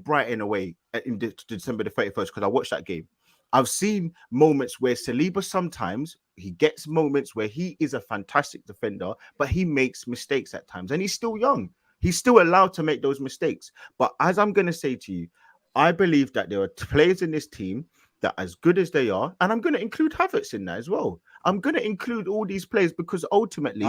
Brighton away in December the 31st because I watched that game. I've seen moments where Saliba sometimes he gets moments where he is a fantastic defender, but he makes mistakes at times, and he's still young. He's still allowed to make those mistakes. But as I'm going to say to you, I believe that there are players in this team that, as good as they are, and I'm going to include Havertz in that as well. I'm going to include all these players because ultimately,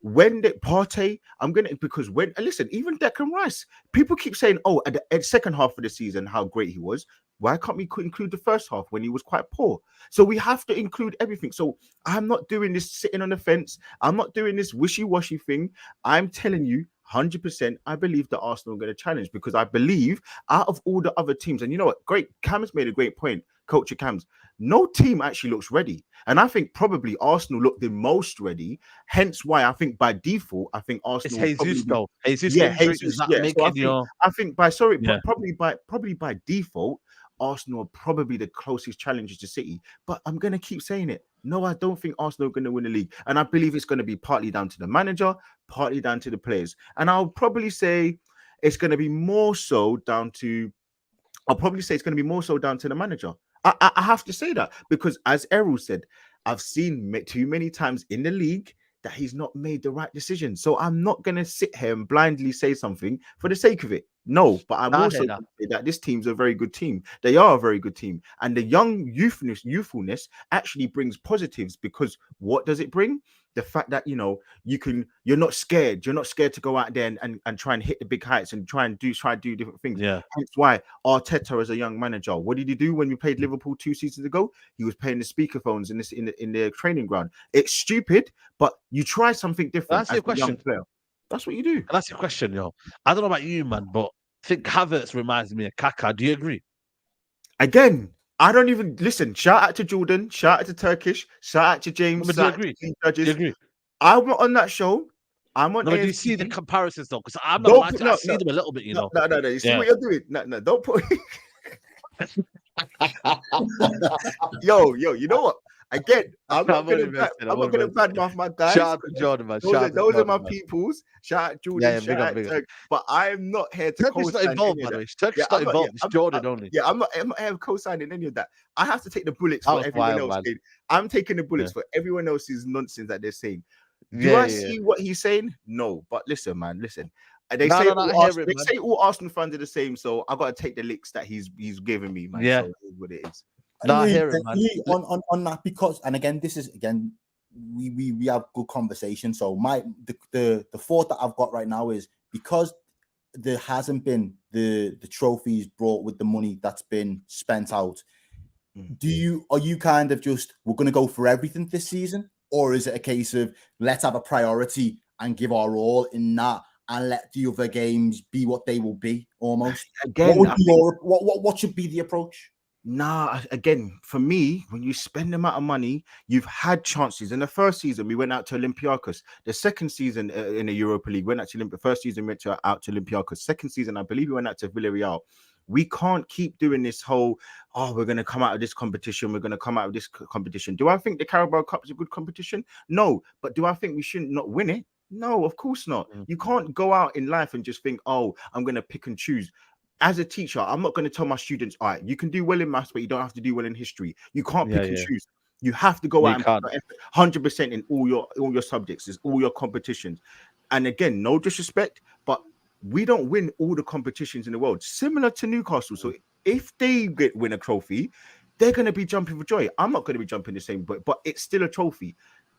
when Partey, listen, even Declan Rice, people keep saying, at the second half of the season, how great he was. Why can't we include the first half when he was quite poor? So we have to include everything. So I'm not doing this sitting on the fence. I'm not doing this wishy-washy thing. I'm telling you, 100%, I believe that Arsenal are going to challenge because I believe out of all the other teams, and you know what? Great, Cam's made a great point. Coach Cam's, no team actually looks ready. And I think probably Arsenal look the most ready. Hence why I think by default, I think Arsenal. It's Jesus though. Jesus, Probably by default, Arsenal are probably the closest challengers to City. But I'm going to keep saying it. No, I don't think Arsenal are going to win the league. And I believe it's going to be partly down to the manager, partly down to the players. And I'll probably say it's going to be more so down to the manager. I have to say that because, as Errol said, I've seen too many times in the league that he's not made the right decision. So I'm not going to sit here and blindly say something for the sake of it. No, but I'm also going to say that this team's a very good team. They are a very good team. And the young youthfulness actually brings positives because what does it bring? The fact that, you're not scared. You're not scared to go out there and try and hit the big heights and try and do different things. Yeah. Hence why Arteta as a young manager, what did he do when we played Liverpool 2 seasons ago? He was playing the speakerphones in the training ground. It's stupid, but you try something different. That's your question. Player. That's what you do. That's your question, yo. I don't know about you, man, but I think Havertz reminds me of Kaka. Do you agree? Again, I don't even listen. Shout out to Jordan. Shout out to Turkish. Shout out to James. But do you agree? Do you agree? I'm not on that show. I'm on. No, do you see the comparisons though? Because I'm not allowed to. I see them a little bit, you know. No. You see what you're doing? No. Don't put. Yo. You know what? Again, I'm not going to badmouth my guys. Shout out to Jordan, man. Those are my peoples. Shout out Jordan. Shout out Turk. But I'm not here to Turkish not involved, by the way. Turkish not involved. It's Jordan only. Yeah, I'm not here co-signing any of that. I have to take the bullets for everyone else. Man. I'm taking the bullets for everyone else's nonsense that they're saying. Do I see what he's saying? No. But listen, man. They say all Arsenal fans are the same, so I got to take the licks that he's giving me, man. Yeah. So that's what it is. Nah, I hear it, man. On that, because, and again, this is again, we have good conversation. So the thought that I've got right now is, because there hasn't been the trophies brought with the money that's been spent out. Are you kind of just, we're going to go for everything this season, or is it a case of let's have a priority and give our all in that and let the other games be what they will be almost? Again, what should be the approach? Nah, again, for me, when you spend the amount of money, you've had chances. In the first season, we went out to Olympiacos. The second season in the Europa League, went out to First season, we went out to Olympiacos. Second season, I believe we went out to Villarreal. We can't keep doing this whole, we're going to come out of this competition. We're going to come out of this competition. Do I think the Carabao Cup is a good competition? No. But do I think we shouldn't not win it? No, of course not. You can't go out in life and just think, I'm going to pick and choose. As a teacher, I'm not going to tell my students, all right, you can do well in maths, but you don't have to do well in history. You can't pick and choose. You have to go out and put 100% in all your subjects, all your competitions. And again, no disrespect, but we don't win all the competitions in the world. Similar to Newcastle. So if they win a trophy, they're going to be jumping for joy. I'm not going to be jumping the same, but it's still a trophy.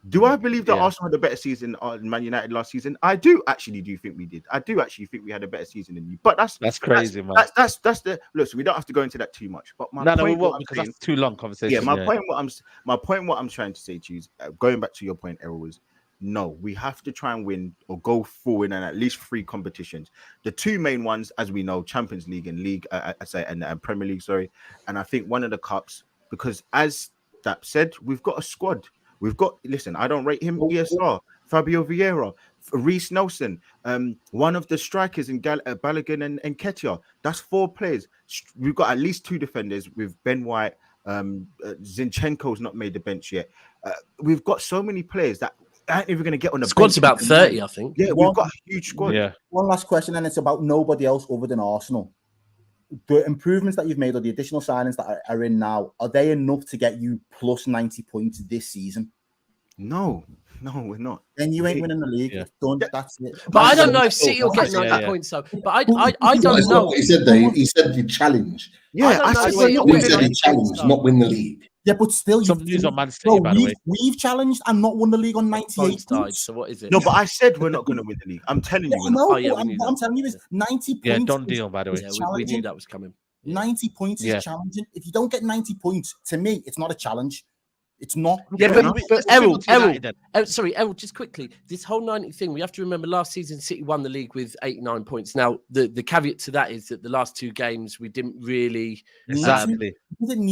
Do I believe that Arsenal had a better season than Man United last season? I do think we did. I do actually think we had a better season than you. But that's crazy, man. That's the look. So we don't have to go into that too much. But my point, we won't, because that's too long conversation. Yeah, my point. What I'm trying to say to you is, going back to your point, Errol, was no. We have to try and win or go forward in at least 3 competitions. The 2 main ones, as we know, Champions League and League, and Premier League. Sorry, and I think one of the cups, because as Dap said, we've got a squad. We've got, listen, I don't rate him, ESR, Fabio Vieira, Reece Nelson, one of the strikers in Balogun and Nketiah. That's 4 players. We've got at least 2 defenders with Ben White. Zinchenko's not made the bench yet. We've got so many players that aren't even going to get on the squad's bench. About 30, I think. Yeah, we've got a huge squad. Yeah. One last question, and it's about nobody else other than Arsenal. The improvements that you've made, or the additional signings that are in now, are they enough to get you plus 90 points this season? No, we're not. Then you ain't winning the league. Yeah. Done. That's it. But I don't know if City will get 90 points, though. But I don't know. What he said there. He said the challenge. Yeah, I said the challenge, not win the league. Yeah, but still, some news on Man City, by the way. We've challenged and not won the league on 98 points. So what is it? No, but I said we're not going to win the league. I'm telling you. What I'm telling you is 90 points. Yeah, done deal, by the way. Yeah, we knew that was coming. 90 points is challenging. If you don't get 90 points, to me, it's not a challenge. It's not. Yeah, but Errol, sorry, Errol, just quickly, this whole 90 thing, we have to remember last season City won the league with 89 points. Now, the caveat to that is that the last 2 games we didn't really... Exactly. I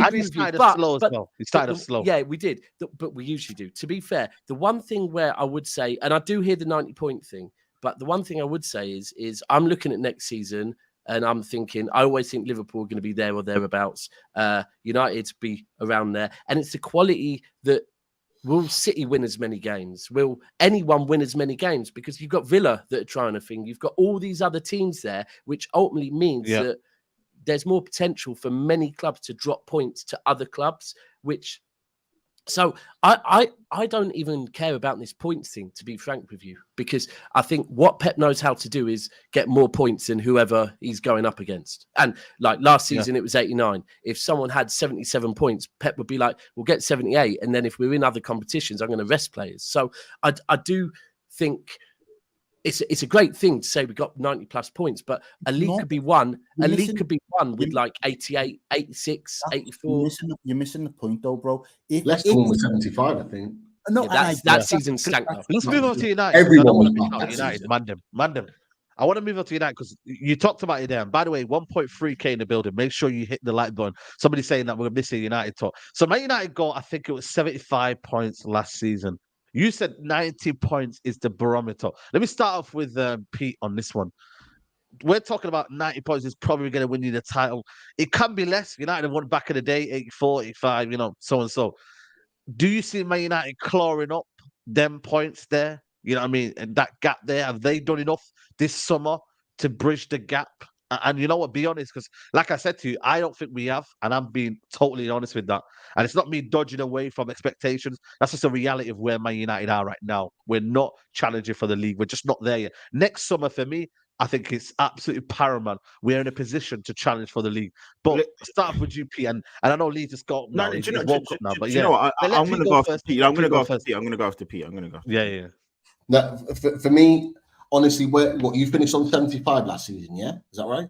agree with you. But it started off slow. Yeah, we did. But we usually do. To be fair, the one thing where I would say, and I do hear the 90-point thing, but the one thing I would say is I'm looking at next season, and I'm thinking, I always think Liverpool are going to be there or thereabouts. United be around there. And it's the quality that will City win as many games? Will anyone win as many games? Because you've got Villa that are trying a thing. You've got all these other teams there, which ultimately means that there's more potential for many clubs to drop points to other clubs, which... So I don't even care about this points thing, to be frank with you, because I think what Pep knows how to do is get more points than whoever he's going up against. And like last season, it was 89. If someone had 77 points, Pep would be like, we'll get 78. And then if we're in other competitions, I'm going to rest players. So I do think it's a great thing to say we got 90 plus points, but a league could be won. A league could be won with like 88, 86, 84. You're missing the point, though, bro. Leicester won with 75, I think. No, that season stank. Let's move on to United. Everyone was United. Mandem. I want to move on to United because you talked about it there. And by the way, 1.3K in the building. Make sure you hit the like button. Somebody's saying that we're missing United talk. So Man United got, I think it was 75 points last season. You said 90 points is the barometer. Let me start off with Pete on this one. We're talking about 90 points is probably going to win you the title. It can be less. United won back in the day, 84, 85, so and so. Do you see Man United clawing up them points there? You know what I mean? And that gap there, have they done enough this summer to bridge the gap? And you know what? Be honest, because like I said to you, I don't think we have, and I'm being totally honest with that. And it's not me dodging away from expectations. That's just a reality of where Man United are right now. We're not challenging for the league. We're just not there yet. Next summer, for me, I think it's absolutely paramount. We're in a position to challenge for the league. But start off with you, Pete, and I know Lee just got up now. He's woke up now, but you know what? I'm going to go after Pete. I'm going to go after Pete. Yeah. Now, for me, honestly, what you finished on 75 last season, yeah? Is that right?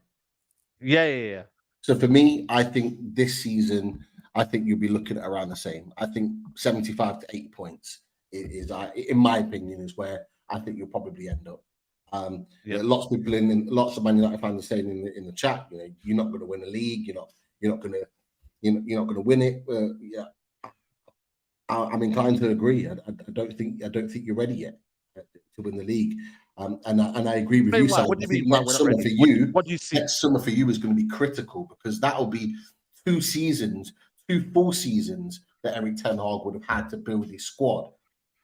Yeah. So for me, I think this season, I think you'll be looking at around the same. I think 75 to 80 points is in my opinion, is where I think you'll probably end up. Lots of people lots of Man United fans are saying in the chat, you're not going to win a league. You're not going to win it. I'm inclined to agree. I don't think you're ready yet to win the league. And I agree with you, Sam. What do you mean? Next summer for you, what do you see? Next summer for you is going to be critical because that'll be 2 full seasons that Eric Ten Hag would have had to build his squad.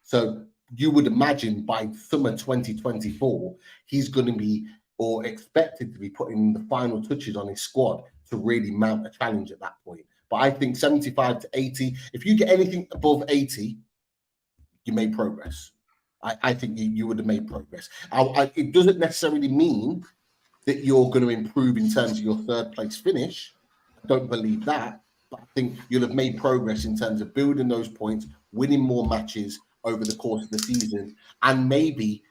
So you would imagine by summer 2024, he's going to be or expected to be putting the final touches on his squad to really mount a challenge at that point. But I think 75 to 80, if you get anything above 80, you made progress. I think you would have made progress. It doesn't necessarily mean that you're going to improve in terms of your third place finish. I don't believe that. But I think you'll have made progress in terms of building those points, winning more matches over the course of the season, and maybe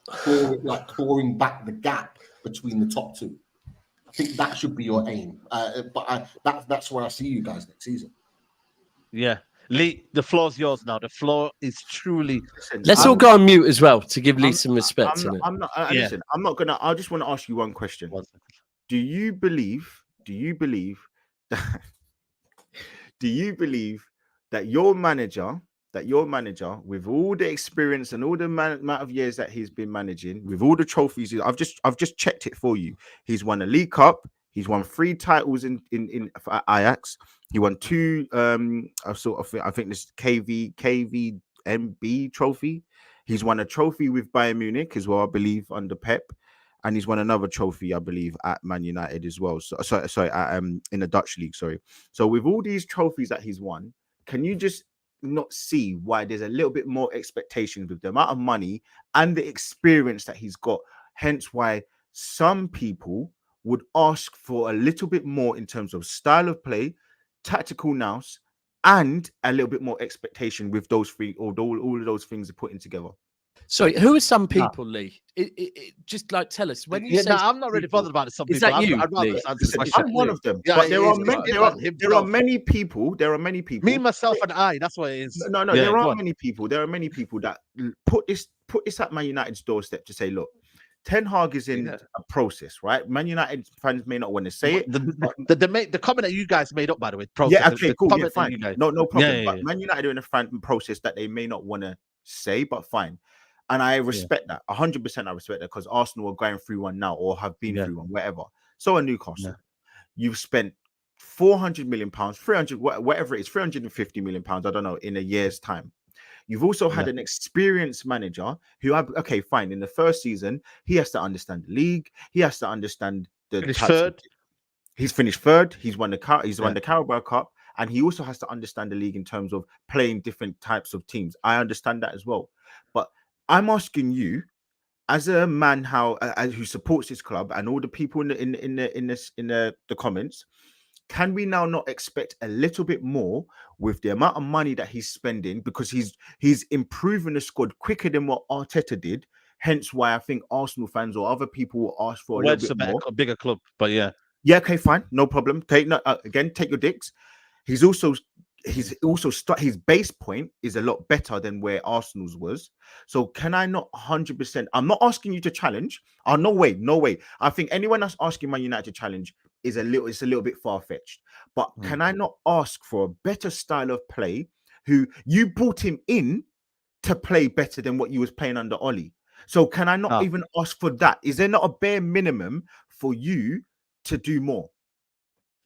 clawing back the gap between the top 2. I think that should be your aim. That's where I see you guys next season. Yeah. Lee, the floor's yours now. The floor is truly. Let's all go on mute as well to give Lee some respect. Listen, I'm not gonna. I just want to ask you one question. Do you believe that? Do you believe that your manager, with all the experience and all the amount of years that he's been managing, with all the trophies, I've just checked it for you. He's won a League Cup. He's won 3 titles in Ajax. He won 2. I think this KVMB trophy. He's won a trophy with Bayern Munich as well, I believe, under Pep, and he's won another trophy, I believe, at Man United as well. In the Dutch league. Sorry. So with all these trophies that he's won, can you just not see why there's a little bit more expectations with the amount of money and the experience that he's got? Hence why some people would ask for a little bit more in terms of style of play, tactical nous, and a little bit more expectation with those 3, or all of those things are putting together. Sorry, who are some people, Lee? Just tell us when you say. I'm not really bothered about it. Some is people. That you, I'd rather just answer the question. I'm one of them, but there are many people. Me, myself, and I. That's what it is. No. There are many people. There are many people that put this at Man United's doorstep to say, look, Ten Hag is in a process, right? Man United fans may not want to say it. The comment that you guys made up, by the way, process. Yeah, okay, cool. Yeah, fine. No problem. Yeah. But Man United are in a process that they may not want to say, but fine. And I respect that. 100% I respect that, because Arsenal are going through one now, or have been through one, whatever. So are Newcastle. Yeah. You've spent £400 million, 300, whatever it is, £350 million, I don't know, in a year's time. You've also had an experienced manager who, okay, fine. In the first season, he has to understand the league. He has to understand the third. He's finished third. He's won the Carabao Cup, and he also has to understand the league in terms of playing different types of teams. I understand that as well. But I'm asking you, as a man, who supports this club, and all the people in the comments, can we now not expect a little bit more with the amount of money that he's spending, because he's improving the squad quicker than what Arteta did? Hence why I think Arsenal fans or other people will ask for a little bit more. A bigger club, but yeah, okay, fine, no problem. Take your dicks. He's also his base point is a lot better than where Arsenal's was. So can I not 100%? I'm not asking you to challenge. Oh, no way. I think anyone that's asking Man United to challenge is a little bit far-fetched. But can I not ask for a better style of play? Who you brought him in to play better than what you was playing under Oli? So can I not even ask for that? Is there not a bare minimum for you to do more?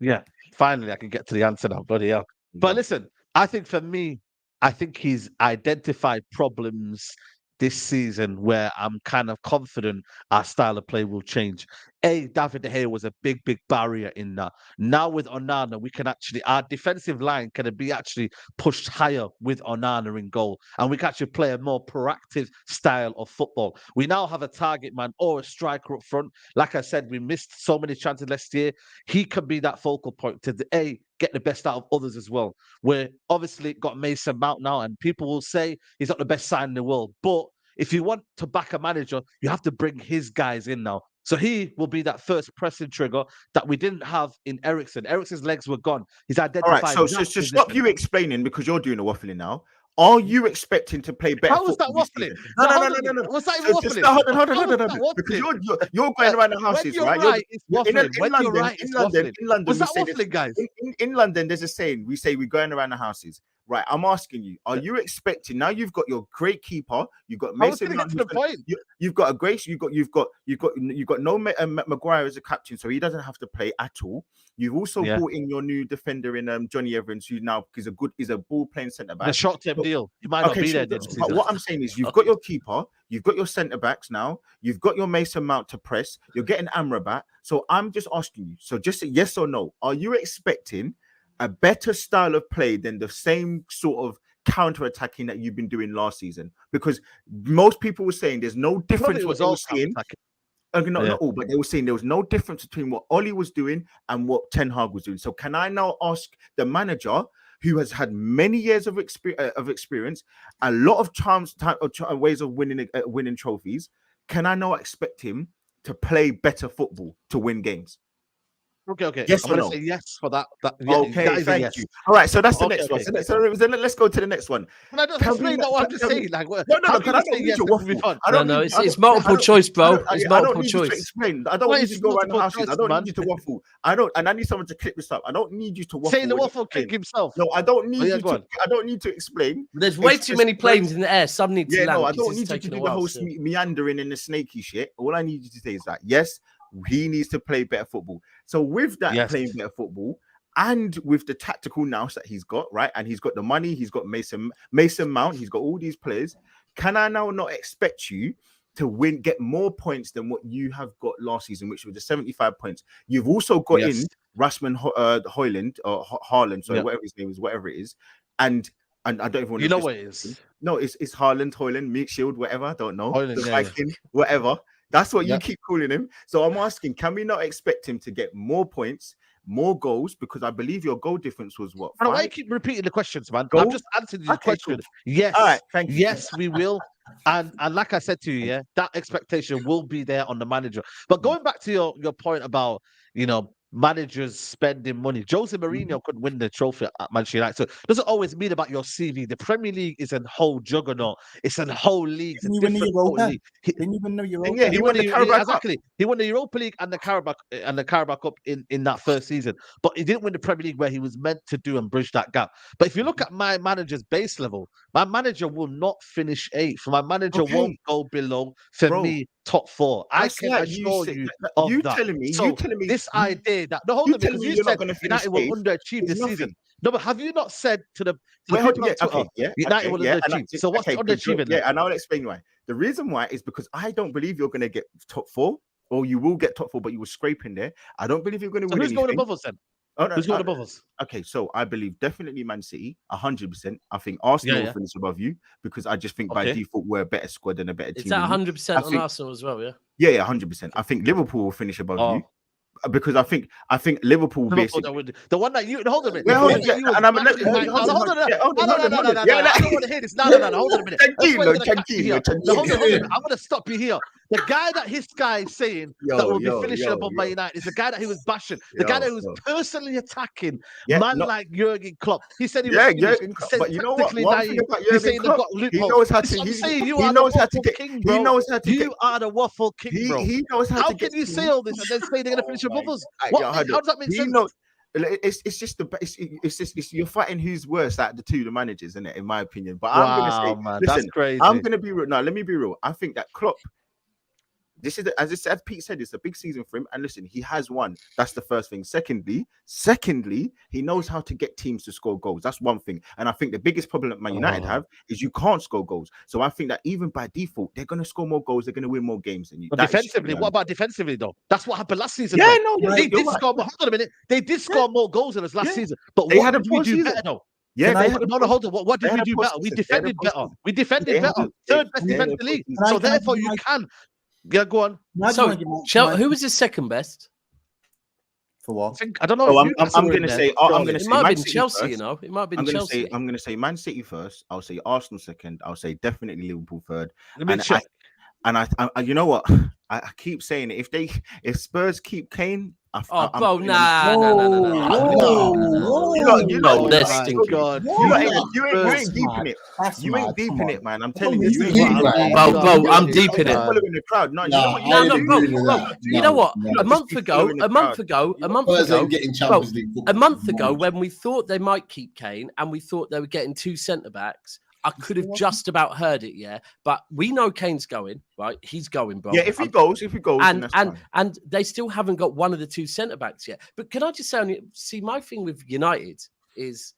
Yeah, finally I can get to the answer now, bloody hell. But listen, I think for me, I think he's identified problems this season where I'm kind of confident our style of play will change. David De Gea was a big barrier in that. Now with Onana, we can actually, our defensive line can be actually pushed higher with Onana in goal. And we can actually play a more proactive style of football. We now have a target man or a striker up front. Like I said, we missed so many chances last year. He can be that focal point to get the best out of others as well. We're obviously got Mason Mount now, and people will say he's not the best sign in the world. But if you want to back a manager, you have to bring his guys in now. So he will be that first pressing trigger that we didn't have in Eriksen. Eriksen's legs were gone. He's identified. All right, so stop you explaining because you're doing the waffling now. Are you expecting to play better? How was that waffling? No. Was that even waffling? Hold on. Because you're going around the houses, right? Right, it's waffling. In London, was that waffling, guys? In London, there's a saying. We say we're going around the houses. Right, I'm asking you: are you expecting now? You've got your great keeper. You've got Mason. You've got a great. You've got no Maguire as a captain, so he doesn't have to play at all. You've also brought in your new defender in Johnny Evans, who now is a ball playing centre back. The short-term deal. You might not be there. But what I'm saying is, you've got your keeper. You've got your centre backs now. You've got your Mason Mount to press. You're getting Amrabat. So I'm just asking you. So just a yes or no. Are you expecting a better style of play than the same sort of counter-attacking that you've been doing last season? Because most people were saying there's no difference. What they were saying, not all, but they were saying there was no difference between what Oli was doing and what Ten Hag was doing. So can I now ask the manager, who has had many years of experience, a lot of ways of winning trophies, can I now expect him to play better football to win games? Okay. Yes I'm going to say yes for that. Okay, thank you. All right, so that's the next one. So let's go to the next one. Can I just explain that what I'm just saying? Like, no. Can I say yes? No, it's multiple choice, bro. It's multiple choice. Explain. I don't need you to go around the houses. I don't need you to waffle. And I need someone to clip this up. I don't need you to waffle. Saying the waffle kick himself. No, I don't need you to. I don't need to explain. There's way too many planes in the air. Some need to land. No, I don't need you to do the whole meandering and the snaky shit. All I need you to say is that yes, he needs to play better football. So with that playing better football and with the tactical nous that he's got, right? And he's got the money, he's got Mason Mount, he's got all these players. Can I now not expect you to get more points than what you have got last season, which was the 75 points? You've also got in Rasmus Højlund or Haaland, sorry, whatever his name is, whatever it is. And I don't even want to what it is. No, it's Højlund, Meat Shield, whatever. I don't know. Højlund, Viking, whatever. That's what you keep calling him. So I'm asking, can we not expect him to get more points, more goals? Because I believe your goal difference was what? Why you keep repeating the questions, man? I'm just answering the question. Cool. Yes. All right, thank you. Yes, we will. And like I said to you, that expectation will be there on the manager. But going back to your point about, managers spending money. Jose Mourinho couldn't win the trophy at Manchester United. So it doesn't always mean about your CV. The Premier League is a whole juggernaut. It's a whole league. It's a different league. Didn't even know Europa. Yeah, he won the Carabao Cup. He won the Europa League and the Carabao Cup in that first season. But he didn't win the Premier League where he was meant to do and bridge that gap. But if you look at my manager's base level, my manager will not finish 8th. My manager won't go below, me, top 4. I can assure you of that. You telling me this idea that hold on, because you said United will underachieve this season. No, but have you not said to the United will underachieve? So what's underachieving? Yeah, and I'll explain why. The reason why is because I don't believe you're going to get top 4, or you will get top 4, but you will scrape in there. I don't believe you're going to win anything. Who's going above us then? Who's going above us? Okay, so I believe definitely Man City, 100%. I think Arsenal will finish above you because I just think by default we're a better squad and a better team. Is that 100% on Arsenal as well? Yeah, 100%. I think Liverpool will finish above you. Because I think Liverpool basically the one that you hold on a minute. Hold on. I don't want to hear this. No. Hold on a minute. I'm gonna stop you here. The guy that his guy is saying that will be finishing above Man United is the guy that he was bashing. The guy that was personally attacking like Jurgen Klopp. He said he was Jurgen Klopp. But you know what? He's saying they've got loopholes. He knows how to get. He knows how to get. You are the waffle king, bro. He knows how to get. How can you say all this and then say they're gonna finish above us? How does that make sense? It's you're fighting who's worse out of the two, the managers, isn't it? In my opinion, but I'm gonna say, that's crazy. I'm gonna be real. No, let me be real. I think that Klopp This is as Pete said, it's a big season for him. And listen, he has won. That's the first thing. Secondly, he knows how to get teams to score goals. That's one thing. And I think the biggest problem that Man United have is you can't score goals. So I think that even by default, they're going to score more goals. They're going to win more games than you. But defensively, what about defensively though? That's what happened last season. Yeah, though. no, they did score. Hold on a minute. They did score more goals than us last season. But They what had a did we poor do season. better though? Yeah, Hold on. What did we do better? We defended better. We defended better. Third best defense in the league. So therefore, you can. Yeah, go on. So, who was the second best? For what? I don't know. So I'm going to say. I'm going to It say. might Man have been City Chelsea. first. You know, it might have been I'm going to Chelsea. say. I'm going to say Man City first. I'll say Arsenal second. I'll say definitely Liverpool third. Let me check. I you know what? I keep saying it. If Spurs keep Kane, No. You know, they're oh stinking. God. You ain't deep in it. You ain't deep in it, man. I'm telling you. I'm deep in it. Following the crowd. No, You know what? A month ago, when we thought they might keep Kane and we thought they were getting 2 centre backs, I could have just about heard it, yeah. But we know Kane's going, right? He's going, bro. Yeah, if he goes, and they still haven't got one of the 2 centre backs yet. But can I just say, my thing with United is,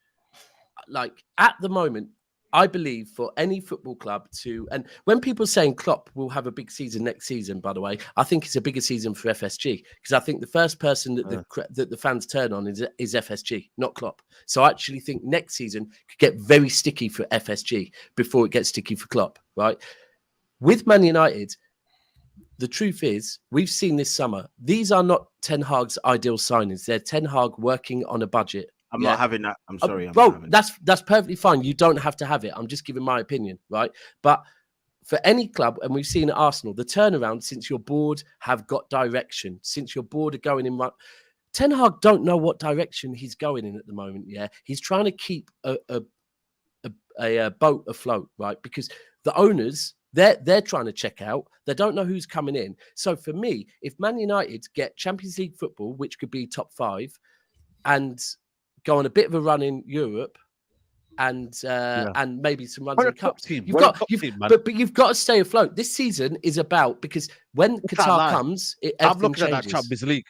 like, at the moment, I believe for any football club and when people are saying Klopp will have a big season next season, by the way, I think it's a bigger season for FSG because I think the first person that the fans turn on is FSG, not Klopp. So I actually think next season could get very sticky for FSG before it gets sticky for Klopp, right? With Man United, the truth is, we've seen this summer, these are not Ten Hag's ideal signings. They're Ten Hag working on a budget. I'm not having that. I'm sorry. That's perfectly fine. You don't have to have it. I'm just giving my opinion, right? But for any club, and we've seen at Arsenal, the turnaround since your board have got direction, since your board are going in right. Ten Hag don't know what direction he's going in at the moment. Yeah, he's trying to keep a boat afloat, right? Because the owners, they're trying to check out. They don't know who's coming in. So for me, if Man United get Champions League football, which could be top 5, and go on a bit of a run in Europe and maybe some runs in cups. But you've got to stay afloat. This season is about because when Qatar comes, I'm looking changes. at that Champions League.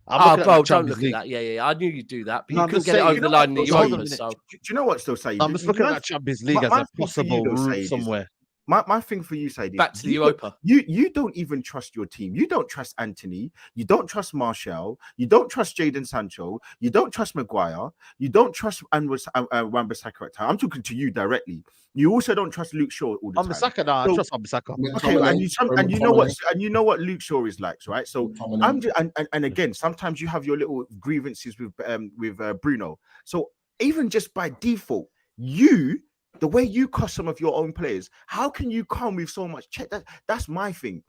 Don't look at that. Yeah. I knew you'd do that, but you couldn't get it over the line in the Europa. So. Do you know what, still saying? I'm just looking at that Champions League as a possible route somewhere. My thing for you, Saidi, back to the Europa. You don't even trust your team. You don't trust Anthony. You don't trust Martial. You don't trust Jadon Sancho. You don't trust Maguire. You don't trust Wan-Bissaka at time. I'm talking to you directly. You also don't trust Luke Shaw all the time. Wan-Bissaka, I trust Wan-Bissaka. Okay, and you know what Luke Shaw is like, right? So and again, sometimes you have your little grievances with Bruno. So even just by default, the way you cost some of your own players, how can you come with so much check? That's my thing.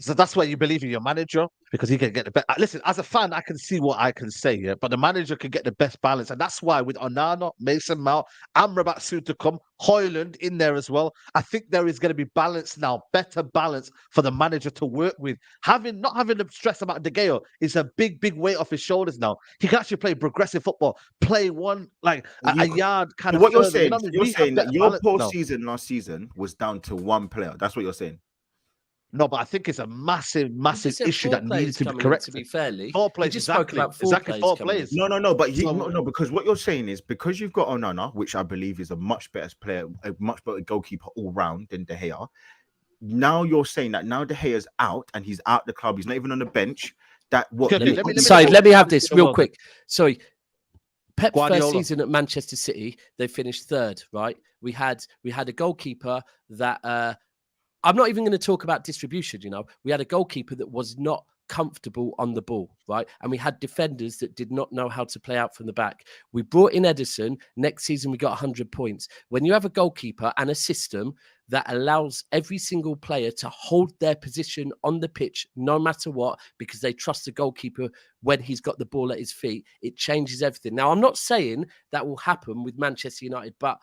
So that's why you believe in your manager because he can get the best. Listen, as a fan, I can see what I can say, yeah, but the manager can get the best balance, and that's why with Onana, Mason Mount, Amrabat soon to come, Højlund in there as well. I think there is going to be balance now, better balance for the manager to work with. Not having the stress about De Gea is a big weight off his shoulders now. He can actually play progressive football, play one a yard kind of. What you're saying, you're saying that your poor season last season was down to one player. That's what you're saying. No, but I think it's a massive issue that needs to be corrected. To be fairly, 4 players, exactly 4 players. No, but because what you're saying is because you've got Onana, which I believe is a much better player, a much better goalkeeper all round than De Gea. Now you're saying that now De Gea's out and he's out the club. He's not even on the bench. Let me have this real quick. Sorry. Pep's Guardiola. First season at Manchester City, they finished 3rd, right? We had a goalkeeper that I'm not even going to talk about distribution, you know. We had a goalkeeper that was not comfortable on the ball, right? And we had defenders that did not know how to play out from the back. We brought in Ederson. Next season, we got 100 points. When you have a goalkeeper and a system that allows every single player to hold their position on the pitch, no matter what, because they trust the goalkeeper when he's got the ball at his feet, it changes everything. Now, I'm not saying that will happen with Manchester United, but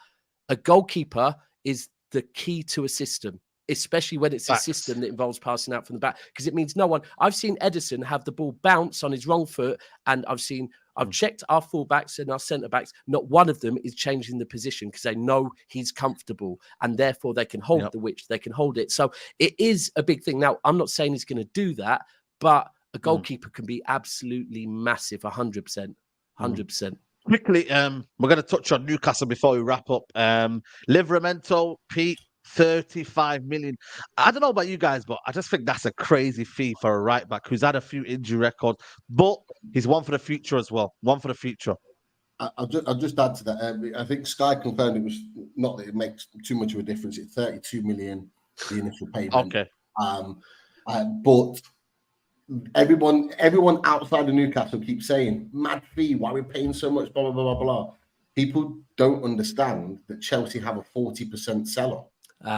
a goalkeeper is the key to a system. especially when it's a system that involves passing out from the back, because it means no one. I've seen Edison have the ball bounce on his wrong foot, and I've checked our fullbacks and our centre backs. Not one of them is changing the position because they know he's comfortable, and therefore they can hold the witch, they can hold it. So it is a big thing. Now, I'm not saying he's going to do that, but a goalkeeper can be absolutely massive, 100%. 100%. Quickly, we're going to touch on Newcastle before we wrap up. Livramento, Pete, 35 million. I don't know about you guys, but I just think that's a crazy fee for a right back who's had a few injury records, but he's one for the future as well. One for the future. I'll just add to that. I think Sky confirmed it was not that it makes too much of a difference. It's 32 million, the initial payment. Okay. But everyone outside of Newcastle keeps saying, mad fee, why are we paying so much, blah, blah, blah, blah, blah. People don't understand that Chelsea have a 40% sell-on,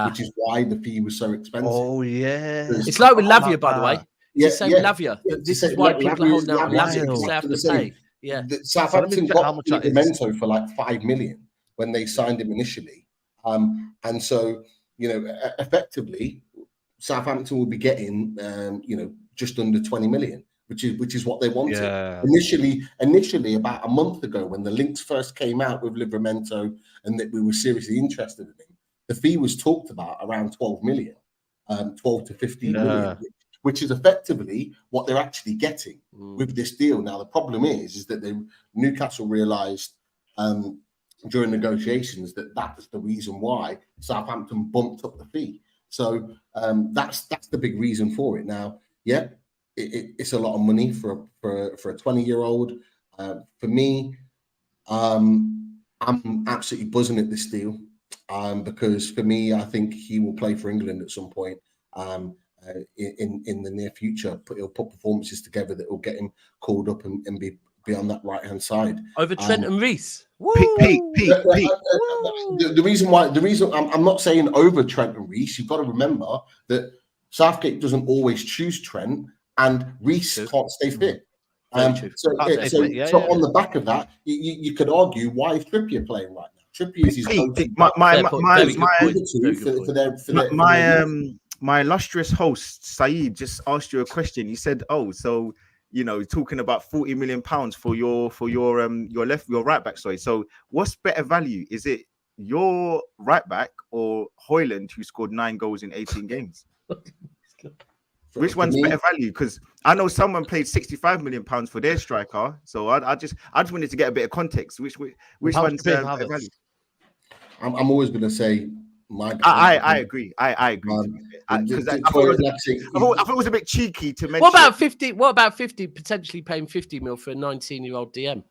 which is why the fee was so expensive. Oh, yeah. It's like with Lavia, by the way. It's the same with Lavia. This is why people are holding out on Lavia, because they have to pay. Yeah. Southampton got Livramento for like 5 million when they signed him initially. And so, effectively, Southampton will be getting, just under 20 million, which is what they wanted. Yeah. Initially, about a month ago, when the links first came out with Livramento and that we were seriously interested in him, the fee was talked about around 12 million, 12 to 15 million, which is effectively what they're actually getting with this deal. Now, the problem is that Newcastle realised during negotiations that that's the reason why Southampton bumped up the fee. So that's the big reason for it. Now, yeah, it's a lot of money for a 20-year-old. For me, I'm absolutely buzzing at this deal because for me, I think he will play for England at some point in the near future. He'll put performances together that will get him called up and be on that right-hand side over Trent and Reece. Pete. The reason I'm not saying over Trent and Reece. You've got to remember that Southgate doesn't always choose Trent, and Reece can't stay fit. So on the back of that, you could argue, why is Trippier playing right now? Trippier is his my illustrious host Saeed just asked you a question. He said, "Oh, so talking about 40 million pounds for your right back. Sorry. So what's better value? Is it your right back or Højlund, who scored 9 goals in 18 games? Which one's better value? Because I know someone paid 65 million pounds for their striker. So I just wanted to get a bit of context. Which one's better value? I'm always going to say I agree. I agree. Because I thought it was a bit cheeky to mention. What about 50 potentially paying 50 mil for a 19-year-old DM?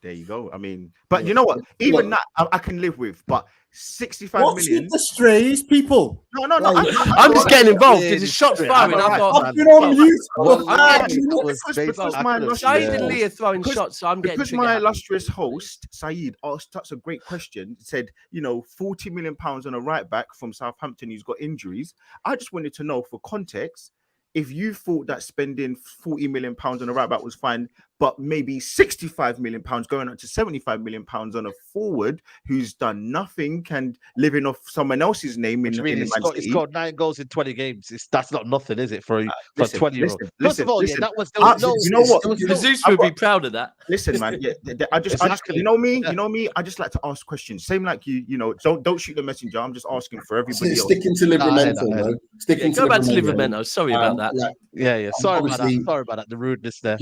There you go. I mean, but you know what? Even that I can live with. But 65 million. What's the strays, people? No. I'm just getting involved because it's shots firing. I've been on mute. Because my illustrious host Saeed asked such a great question. Said, 40 million pounds on a right back from Southampton who's got injuries. I just wanted to know for context if you thought that spending 40 million pounds on a right back was fine, but maybe 65 million pounds going up to 75 million pounds on a forward who's done nothing and living off someone else's name in the He's got 9 goals in 20 games. That's not nothing, is it, for a 20-year-old? First of all, you know what? Jesus would be proud of that. Listen, man. Yeah, I just you know me. I just like to ask questions. Same like you. Don't shoot the messenger. I'm just asking for everybody else. Sticking to Livramento, Go back to Livramento. Sorry about that. Sorry about that. The rudeness there.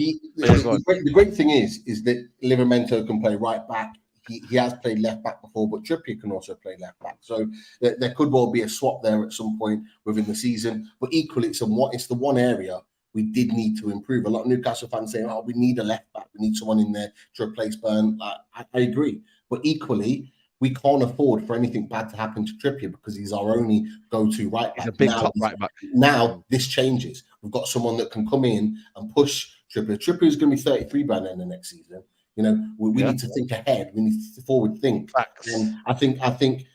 The great thing is that Livramento can play right back. He has played left back before, but Trippier can also play left back. So there could well be a swap there at some point within the season. But equally, it's the one area we did need to improve. A lot of Newcastle fans saying, "Oh, we need a left back. We need someone in there to replace Burn." I agree, but equally, we can't afford for anything bad to happen to Trippier because he's our only go-to right back. He's a big top right back. Now this changes. We've got someone that can come in and push Trippier. Trippier is going to be 33 by the end of next season. We need to think ahead. We need to forward think. And I think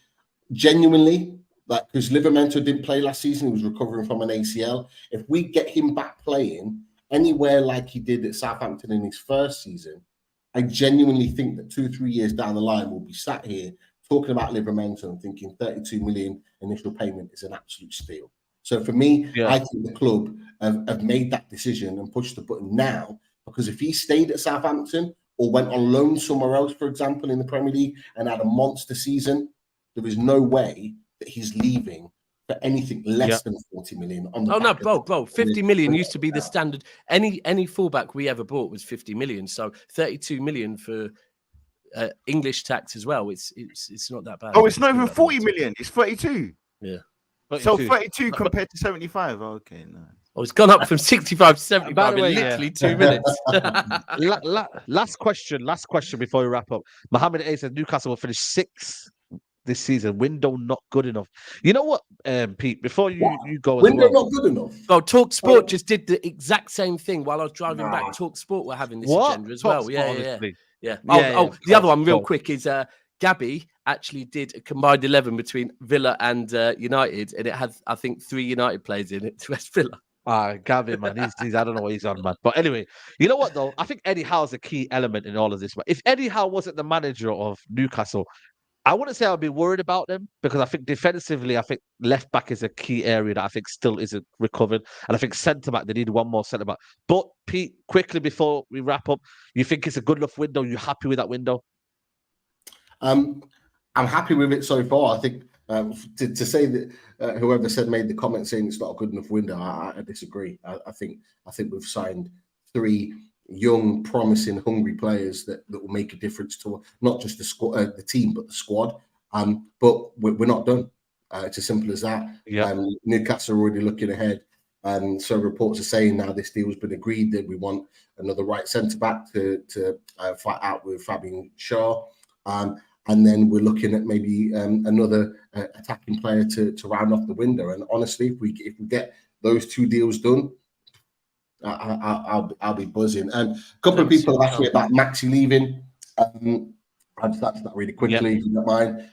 genuinely, because Livramento didn't play last season, he was recovering from an ACL. If we get him back playing anywhere like he did at Southampton in his first season, I genuinely think that 2-3 years down the line, we'll be sat here talking about Livramento and thinking 32 million initial payment is an absolute steal. So for me, I think the club have made that decision and pushed the button now, because if he stayed at Southampton or went on loan somewhere else, for example, in the Premier League and had a monster season, there is no way that he's leaving for anything less than 40 million. Bro, 50 million used to be the standard. Any fullback we ever bought was 50 million. So 32 million for English tax as well. It's not that bad. Oh, it's not even 40 million. It's 32. Yeah. 32. So 32 compared to 75. Okay, no. Oh, it's gone up from 65 to 75 in literally 2 minutes. Last question before we wrap up. Mohammed A says Newcastle will finish 6th this season. Window not good enough. You know what, Pete? Before you go, window not good enough. Well, Talk Sport just did the exact same thing while I was driving back. Talk Sport were having this agenda as well. Yeah. The other one, real quick, is Gabby actually did a combined 11 between Villa and United, and it had, I think, 3 United players in it to West Villa. Gavin, man, he's I don't know what he's on, man. But anyway, you know what though? I think Eddie Howe's a key element in all of this. But if Eddie Howe wasn't the manager of Newcastle, I wouldn't say I'd be worried about them, because I think defensively, I think left back is a key area that I think still isn't recovered, and I think centre back, they need one more centre back. But Pete, quickly before we wrap up, you think it's a good enough window? You happy with that window? I'm happy with it so far. I think to say that whoever made the comment saying it's not a good enough window, I disagree. I think we've signed 3 young, promising, hungry players that will make a difference to not just the squad, the team, but the squad. But we're not done. It's as simple as that. Newcastle are already looking ahead, and so reports are saying now this deal has been agreed that we want another right centre back to fight out with Fabian Schär. And then we're looking at maybe another attacking player to round off the window. And honestly, if we get those 2 deals done, I'll be buzzing. And a couple of people have asked me about Maxi leaving. I'll just answer that really quickly, if you don't mind.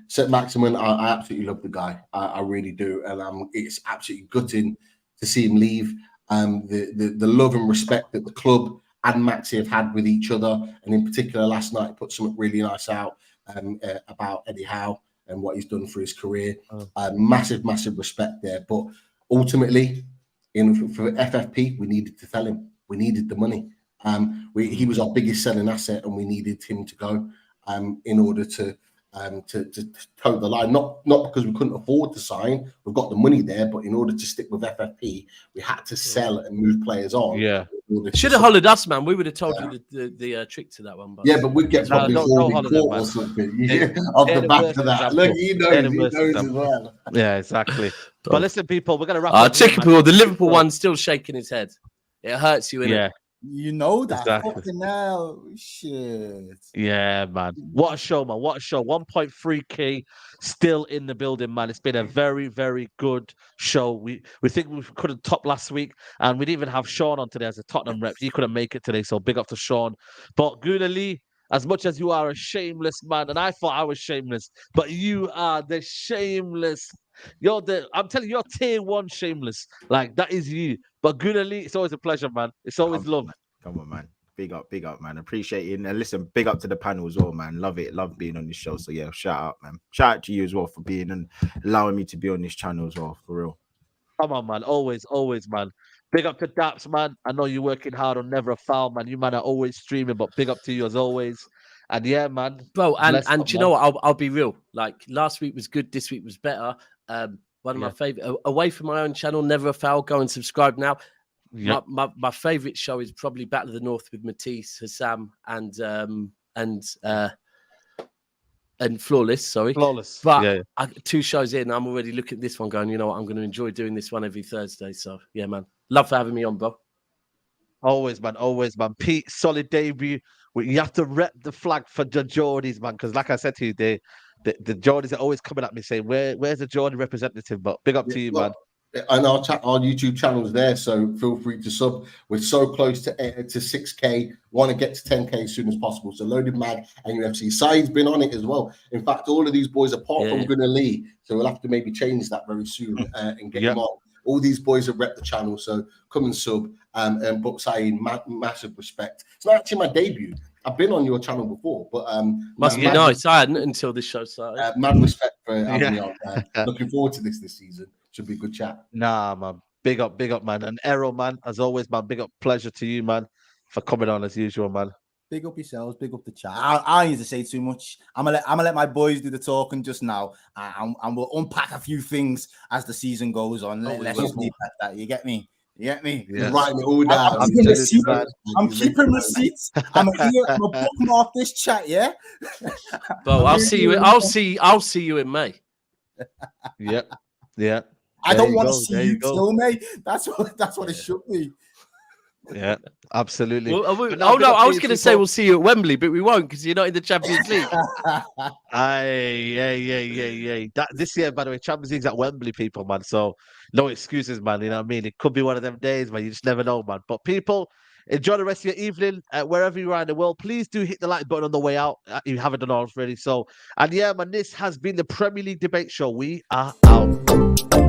St. Maximin, I absolutely love the guy. I really do. And it's absolutely gutting to see him leave. The love and respect that the club and Maxi have had with each other, and in particular last night put something really nice out about Eddie Howe and what he's done for his career. Massive respect there. But ultimately, for FFP, we needed to sell him. We needed the money. He was our biggest selling asset, and we needed him to go in order to toe the line. Not because we couldn't afford to sign. We've got the money there, but in order to stick with FFP, we had to sell and move players on. Should have hollered us, man. We would have told you the trick to that one. But but we'd get probably or something. Off the back of that. Look, he knows as well. Yeah, exactly. But listen, people, we're going to wrap up. The Liverpool one's still shaking his head. It hurts you, innit? You know that. Exactly. Fucking hell. Shit. Yeah, man. What a show, man. What a show. 1.3K still in the building, man. It's been a very, very good show. We think we couldn't top last week, and we didn't even have Sean on today as a Tottenham rep. He couldn't make it today, so big up to Sean. But Guna Lee, as much as you are a shameless man, and I thought I was shameless, but you are the shameless. I'm telling you, you're tier 1 shameless. Like, that is you. But Guna Lee, it's always a pleasure, man. It's always love. Come on, man. Big up, man. Appreciate it. And listen, big up to the panel as well, man. Love it. Love being on this show. So yeah, shout out, man. Shout out to you as well for being and allowing me to be on this channel as well, for real. Come on, man. Always, man. Big up to Daps, man. I know you're working hard on Never a Foul, man. You man are always streaming, but big up to you as always. And yeah, man. Bro, and you know what? I'll be real. Like, last week was good. This week was better. One of my favorite, away from my own channel, Never a Foul. Go and subscribe now. Yep. My favorite show is probably Battle of the North with Matisse, Hassam, and Flawless. Sorry, Flawless. But 2 shows in, I'm already looking at this one, going, you know what? I'm going to enjoy doing this one every Thursday. So yeah, man. Love for having me on, bro. Always, man. Pete, solid debut. You have to rep the flag for the Geordies, man, because like I said to you, the Geordies are always coming at me saying, where's the Geordie representative? But big up to you, man. And our YouTube channel's there, so feel free to sub. We're so close to 6K. Want to get to 10K as soon as possible. So Loaded Mag and UFC. Saeed's been on it as well. In fact, all of these boys, apart from Gunnar Lee, so we'll have to maybe change that very soon and get them on. All these boys have repped the channel, so come and sub. And book Saeed, massive respect. It's not actually my debut. I've been on your channel before, but must be nice. I hadn't until this show started. Mad respect for having me on. Looking forward to this season. Should be a good chat. Nah, man. Big up, man. And Errol, man, as always, man. Big up, pleasure to you, man, for coming on as usual, man. Big up yourselves, big up the chat. I need to say too much. I'm gonna let my boys do the talking just now, and we'll unpack a few things as the season goes on. Let's just leave it at that. You get me? Yeah. Writing it all down. I'm keeping receipts. I'm gonna bookmark this chat. Yeah. Well, I'll see you. I'll see you in May. Yep. Yeah. I don't want to see you till May. That's what it should be. Yeah, absolutely. Well, I was going to say we'll see you at Wembley, but we won't because you're not in the Champions League. Yeah. This year, by the way, Champions League's at Wembley, people, man. So no excuses, man. You know what I mean? It could be one of them days, man. You just never know, man. But people, enjoy the rest of your evening wherever you are in the world. Please do hit the like button on the way out if you haven't done already. So, and yeah, man, this has been the Premier League Debate Show. We are out.